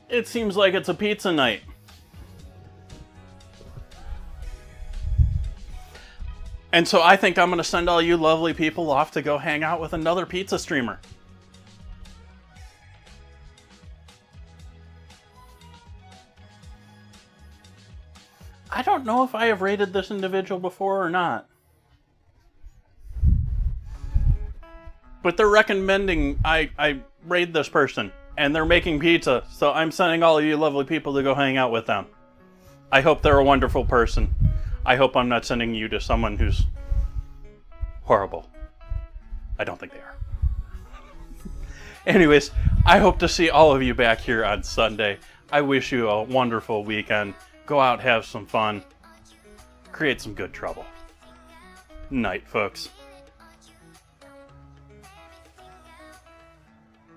It seems like it's a pizza night. And so I think I'm going to send all you lovely people off to go hang out with another pizza streamer. I don't know if I have rated this individual before or not. But they're recommending I raid this person. And they're making pizza, so I'm sending all of you lovely people to go hang out with them. I hope they're a wonderful person. I hope I'm not sending you to someone who's horrible. I don't think they are. Anyways, I hope to see all of you back here on Sunday. I wish you a wonderful weekend. Go out, have some fun. Create some good trouble. Night, folks.